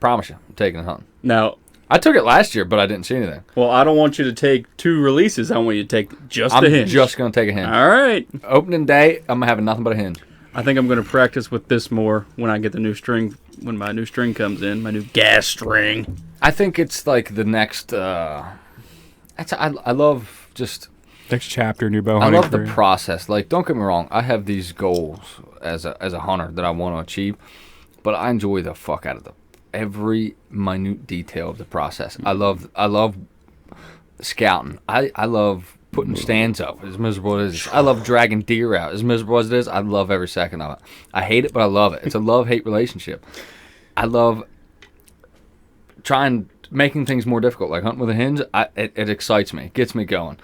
promise you, I'm taking it hunting. Now, I took it last year, but I didn't see anything. well, I don't want you to take 2 releases. I want you to take just I'm the hinge. just gonna take a hinge. All right. Opening day, I'm gonna have nothing but a hinge. I think I'm going to practice with this more when I get the new string. When my new string comes in, my new gas string. I think it's like the next. I love just. Next chapter in your bow I hunting love the career. process. Like, don't get me wrong. I have these goals as a hunter that I want to achieve, but I enjoy the fuck out of every minute detail of the process. I love scouting. I love putting stands up, as miserable as it is. I love dragging deer out, as miserable as it is. I love every second of it. I hate it, but I love it. It's a love-hate relationship. I love making things more difficult, like hunting with a hinge. It excites me. It gets me going.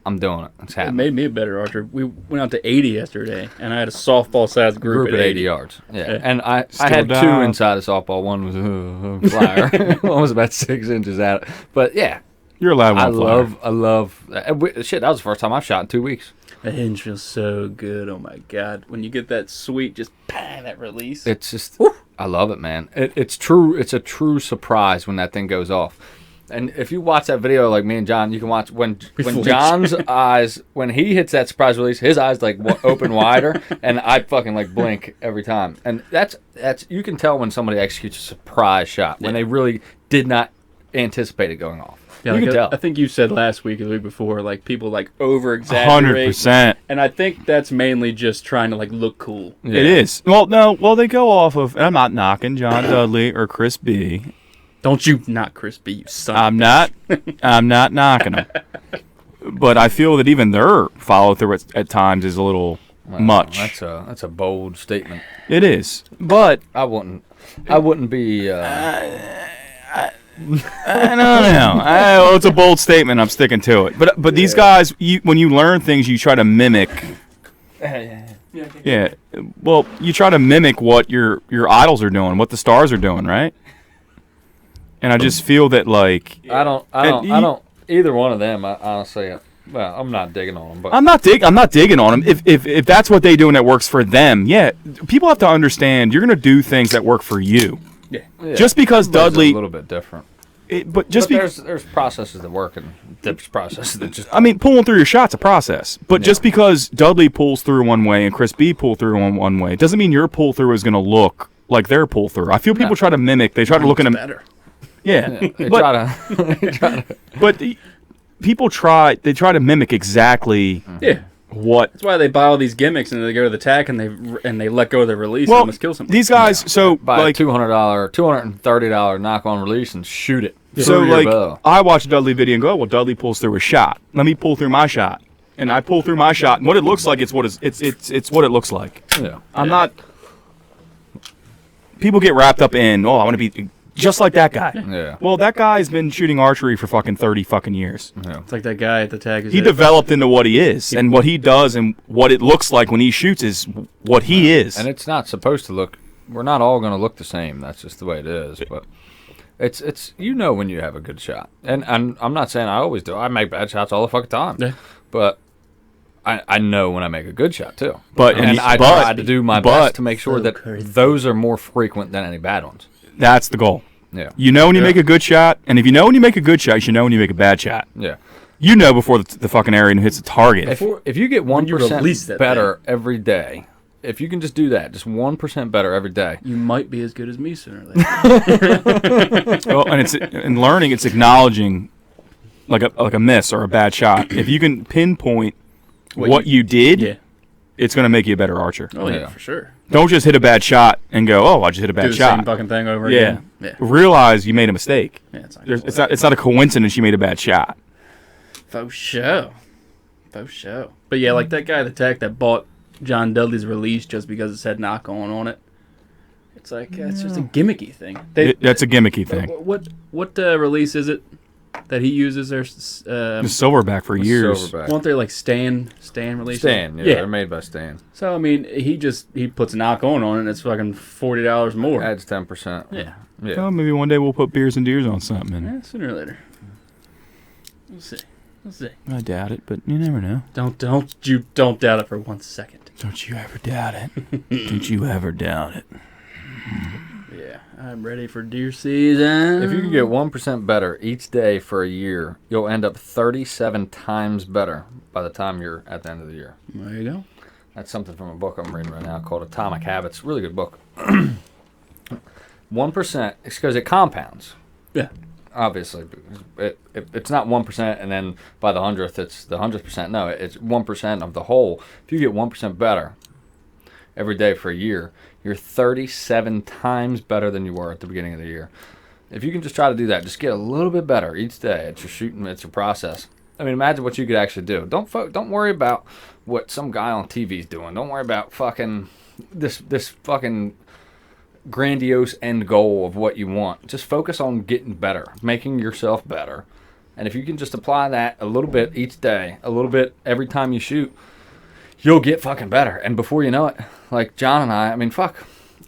I'm doing it. It's It happening. made me a better archer. We went out to 80 yesterday, and I had a softball-sized group At 80 yards. Yeah. Yeah. And I Still had 2 down. inside a softball. One was a flyer. One was about 6 inches out. But yeah, You're allowed one I flyer. love. Shit, that was the first time I've shot in 2 weeks. The hinge feels so good. Oh my god! When you get that sweet, just bang, that release. It's just I love it, man. It's true. It's a true surprise when that thing goes off. And if you watch that video, like me and John, you can watch when John's eyes, when he hits that surprise release, his eyes like open wider, and I fucking like blink every time. And that's you can tell when somebody executes a surprise shot when they really did not anticipate it going off. Yeah, you like can tell. I think you said last week or the week before, like people like over exaggerate. 100%. And I think that's mainly just trying to like look cool. Yeah. It is. Well, no. Well, they go off of. And I'm not knocking John Dudley or Chris B. Don't you not Chris B, you son. I'm not. I'm not knocking them. But I feel that even their follow through at times is a little much. That's a bold statement. It is. But I wouldn't be. I don't know. Well, it's a bold statement. I'm sticking to it. But these guys, when you learn things, you try to mimic. Yeah. Well, you try to mimic what your idols are doing, what the stars are doing, right? And I just feel that like I don't. Either one of them. I honestly, well, I'm not digging on them. But I'm not digging on them. If that's what they do and it works for them, yeah. People have to understand you're gonna do things that work for you. Yeah. Just because Dudley, a little bit different. But there's processes that work and there's processes that just. I mean, pulling through your shot's a process. But just because Dudley pulls through one way and Chris B pull through one way, doesn't mean your pull through is gonna look like their pull through. I feel people try to mimic. They try to look at them better. Yeah, They but, try to. but people try to mimic exactly Yeah. what. That's why they buy all these gimmicks and they go to the tack and they let go of their release and almost kill somebody. These guys, so Buy like a $230 knock-on release and shoot it. so through your like bow. I watch a Dudley video and go, well, Dudley pulls through a shot. Let me pull through my shot, and I pull through my shot, and what it looks like, it's what it looks like. Yeah. I'm not. People get wrapped up in, I want to be just like that guy. Yeah. Well, that guy's been shooting archery for fucking 30 fucking years. Yeah. It's like that guy at the tag. He developed into what he is, and what he does, and what it looks like when he shoots is what he is. And it's not supposed to look. We're not all going to look the same. That's just the way it is. But it's when you have a good shot. And I'm not saying I always do. I make bad shots all the fucking time. Yeah. But I know when I make a good shot too. But I try to do my best to make sure that crazy. those are more frequent than any bad ones. That's the goal. Yeah. You know when you make a good shot, and if you know when you make a good shot, you should know when you make a bad shot. Yeah. You know before the fucking arrow hits the target. If you get you release 1% that better every day, if you can just do that, just 1% better every day. You might be as good as me sooner or later. Well, and it's in learning, it's acknowledging like a miss or a bad shot. If you can pinpoint what you did, Yeah. it's going to make you a better archer. Oh, yeah, Yeah. for sure. Don't just hit a bad shot and go, "Oh, I just hit a Do bad the shot." same fucking thing over Yeah. again. Yeah. Realize you made a mistake. Yeah, it's It's not a coincidence you made a bad shot. Faux show. Faux show. But yeah, like that guy at the tech that bought John Dudley's release just because it said knock on it. It's like, it's just a gimmicky thing. That's a gimmicky thing. What release is it that he uses? Their The silverback for years. Silverback. weren't they like Stan release? Stan, yeah, they're made by Stan. So I mean, he puts knock on it, and it's fucking $40 more. Adds 10%. Yeah. Yeah. Well, maybe one day we'll put beers and deers on something. And Yeah, sooner or later. We'll see. I doubt it, but you never know. Don't doubt it for 1 second. Don't you ever doubt it. Don't you ever doubt it. Yeah, I'm ready for deer season. If you can get 1% better each day for a year, you'll end up 37 times better by the time you're at the end of the year. There you go. That's something from a book I'm reading right now called Atomic Habits. Really good book. 1%, it's because it compounds. Yeah. Obviously, it's not 1% and then by the 100th it's the 100%. No, it's 1% of the whole. If you get 1% better every day for a year, you're 37 times better than you were at the beginning of the year. If you can just try to do that, just get a little bit better each day. It's your shooting, it's your process. I mean, imagine what you could actually do. Don't worry about what some guy on TV is doing. Don't worry about fucking this fucking grandiose end goal of what you want. Just focus on getting better, making yourself better. And if you can just apply that a little bit each day, a little bit every time you shoot, you'll get fucking better. And before you know it, like John and I mean,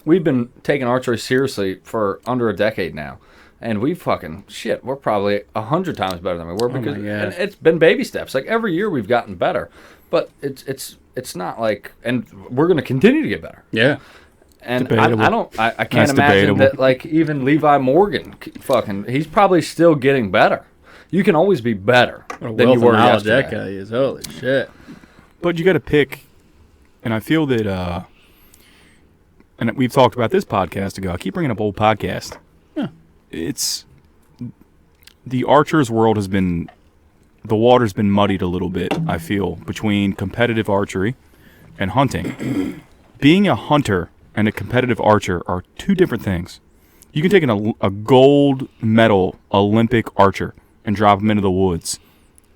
we've been taking archery seriously for under a decade now. And we're probably 100 times better than we were because and it's been baby steps. Like every year we've gotten better, but it's not like, and we're going to continue to get better. Yeah. And Debatable. I can't That's imagine debatable. that, like, even Levi Morgan, he's probably still getting better. You can always be better What a than you wealth were of knowledge yesterday. that guy is. Holy shit. But you got to pick, and I feel that, and we've talked about this podcast ago. I keep bringing up old podcast. Yeah. It's the archers' world has been, the water's been muddied a little bit. I feel between competitive archery and hunting. Being a hunter and a competitive archer are two different things. You can take a gold medal Olympic archer and drop them into the woods,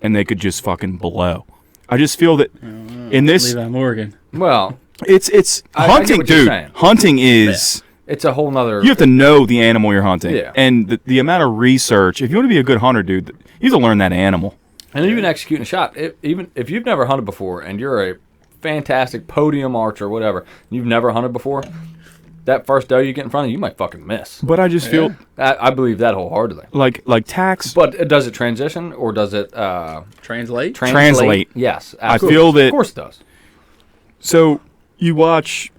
and they could just fucking blow. I just feel that in this, Levi Morgan. Well, it's I get hunting, what you're dude. saying. Hunting is it's a whole nother. you have to know the animal you're hunting, Yeah. and the amount of research. If you want to be a good hunter, dude, you have to learn that animal. And even executing a shot, even if you've never hunted before and you're a fantastic podium archer, whatever, and you've never hunted before, that first doe you get in front of you might fucking miss. But I just feel I believe that wholeheartedly. like tax. But does it transition or does it Translate? Translate. Yes, I absolutely. feel that- Of course it does. So you watch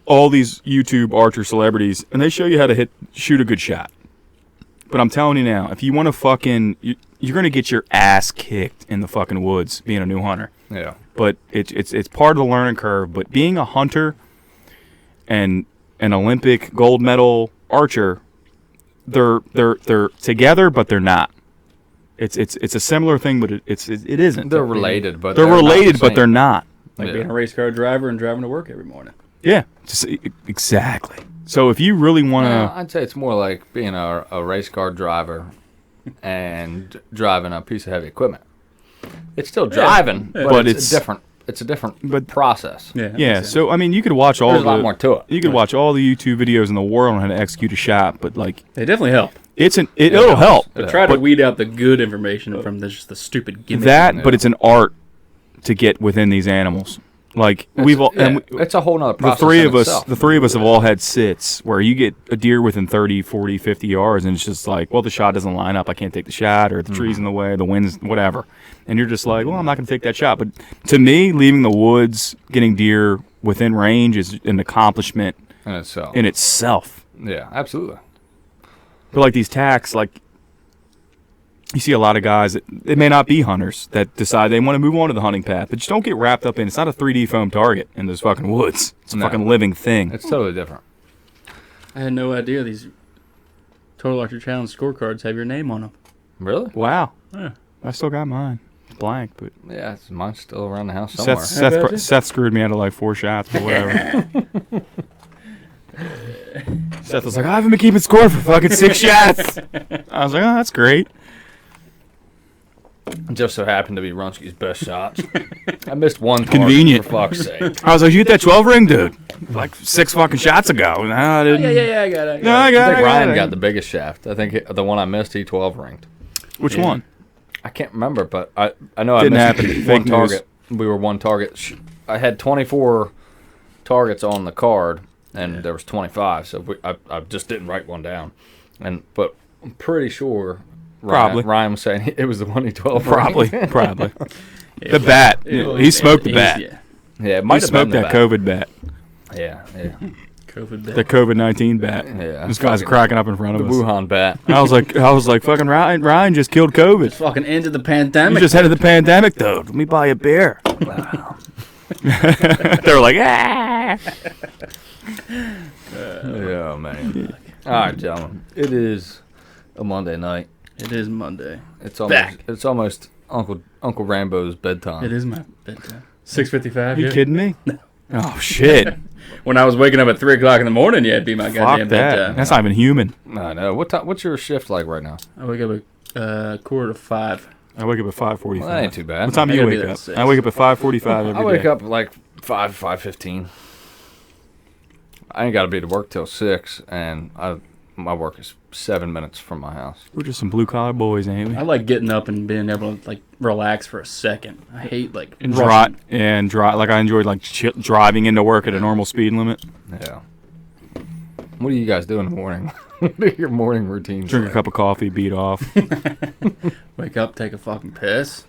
all these YouTube archer celebrities, and they show you how to shoot a good shot. But I'm telling you now, if you want to you're gonna get your ass kicked in the fucking woods being a new hunter. Yeah. But it's part of the learning curve. But being a hunter and an Olympic gold medal archer, they're together, but they're not. It's a similar thing, but it isn't. They're related, but They're not the related, but same. they're not. Like Yeah. being a race car driver and driving to work every morning. Yeah, exactly. So if you really want to, I'd say it's more like being a race car driver and driving a piece of heavy equipment. It's still driving, but it's different. It's a different process. Yeah. yeah. So I mean, you could watch all There's a lot more to it. You could watch all the YouTube videos in the world on how to execute a shot, but like They definitely help. it'll help. But try to weed out the good information from just the stupid gimmicks. That, but it's an art to get within these animals. Like It's a whole nother the process. three in of us, itself. the three of us have all had sits where you get a deer within 30, 40, 50 yards, and it's just like, well, the shot doesn't line up. I can't take the shot, or the tree's in the way, the wind's whatever. And you're just like, well, I'm not going to take that shot. But to me, leaving the woods, getting deer within range is an accomplishment in itself. in itself. Yeah, absolutely. But like these tacks, like you see a lot of guys that they may not be hunters that decide they want to move on to the hunting path, but just don't get wrapped up in. It's not a 3D foam target in those fucking woods. It's a No. fucking living thing. It's totally different. I had no idea these Total Archer Challenge scorecards have your name on them. Really? Wow. Yeah. I still got mine. It's blank, but Yeah, mine's still around the house somewhere. Seth screwed me out of like 4 shots, but whatever. Seth was like, I haven't been keeping score for fucking 6 shots. I was like, oh, that's great. Just so happened to be Runsky's best shots. I missed one target, Convenient. for fuck's sake. I was like, you get that 12 ring, dude? Like 6 fucking shots ago. No, I didn't. Yeah, I got it. No, I I got think it. Ryan got the biggest shaft. I think the one I missed, he 12 ringed. Which Yeah. one? I can't remember, but I know I Didn't missed happen. one Fake news. target. We were one target. I had 24 targets on the card, and there was 25, so I just didn't write one down. But I'm pretty sure Probably. Ryan was saying it was the one he 12 Probably. ringed. Probably. The bat. He smoked the bat. Yeah. Yeah, it He might have been smoked the that bat. COVID bat. Yeah. COVID The COVID-19 bat. Yeah. This guy's Fucking- cracking up in front The of us. Wuhan bat. I was like, fucking Ryan just killed COVID. Fucking ended the You pandemic. just headed the pandemic, though. Let me buy you a beer. They were like, ah. Yeah, man. All right, gentlemen. It is a Monday night. It is Monday. It's almost Uncle Rambo's bedtime. It is my bedtime. 6:55. Are you yeah. kidding me? Oh, shit. When I was waking up at 3 o'clock in the morning, yeah, it'd be my goddamn Fuck that. bedtime. That's not even human. I know. What's your shift like right now? I wake up at 4:45. I wake up at 5:45. Well, that ain't too bad. What time do I you gotta be wake there up? at 6. I wake up at 5:45 every day. I wake up like 5:15. I ain't got to be to work till 6, and my work is 7 minutes from my house. We're just some blue-collar boys, ain't we? I like getting up and being able to like relax for a second. I hate like And rushing. drive. Like I enjoyed like driving into work at a normal speed limit. Yeah. What do you guys do in the morning? What are your morning routines? Drink a like? cup of coffee, beat off. Wake up, take a fucking piss,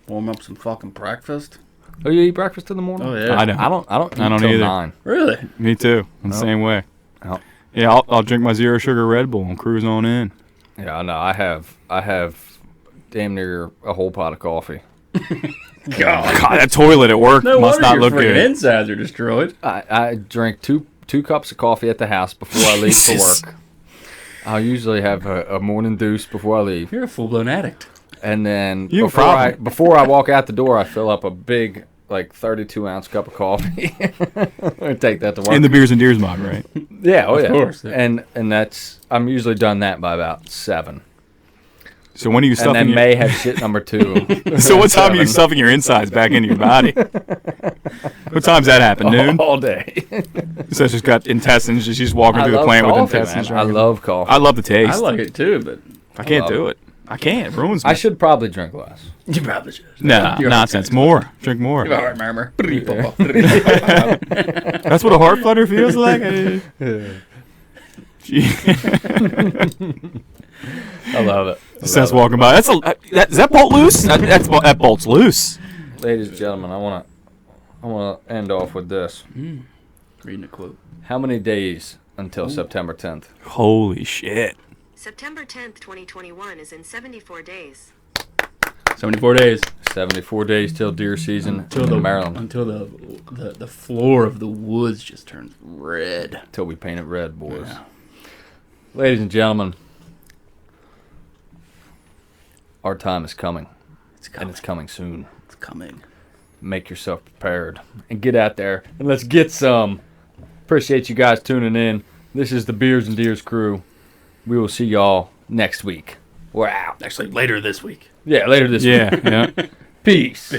warm up some fucking breakfast. Oh, you eat breakfast in the morning? Oh yeah. I don't. I don't eat I don't till either. 9. Really? Me too. I'm the Oh. same way. Oh. Yeah, I'll drink my zero sugar Red Bull and cruise on in. Yeah, no, I have damn near a whole pot of coffee. God, that toilet at work No must wonder not your look freaking good. insides are destroyed. I drink two cups of coffee at the house before I leave for Jesus. work. I'll usually have a morning deuce before I leave, You're a full-blown addict. and then You have a problem. before I walk out the door, I fill up a big 32-ounce cup of coffee. I take that to work. In the Beers and Deers mug, right? yeah, oh Of yeah, course, yeah. and that's I'm usually done that by about 7, So when are you and stuffing then your... may have shit number 2. So what time are you 7. stuffing your insides back into your body? What time's that happen? Noon? all day? So it's just got intestines. She's just walking through the plant with intestines. Man. I love coffee. I love the taste. I like it too, but I can't love do it. I can't. It ruins me. I should probably drink less. you probably should. Nah, You're nonsense. More. Drink more. You have a heart murmur. That's what a heart flutter feels like. Gee. I love it. Seth's walking by. Is that bolt loose? That bolt's loose. Ladies and gentlemen, I wanna end off with this. Reading a quote. How many days until September 10th? Holy shit. September 10th, 2021 is in 74 days. 74 days 74 days till deer season until in Maryland. until the floor of the woods just turns red. Until we paint it red, boys. Yeah. Ladies and gentlemen, our time is coming, It's and coming. it's coming soon. It's coming. Make yourself prepared and get out there and let's get some. Appreciate you guys tuning in. This is the Beers and Deers crew. We will see y'all next week. We're out. Actually, later this week. Yeah, later this week. Yeah, yeah. Peace.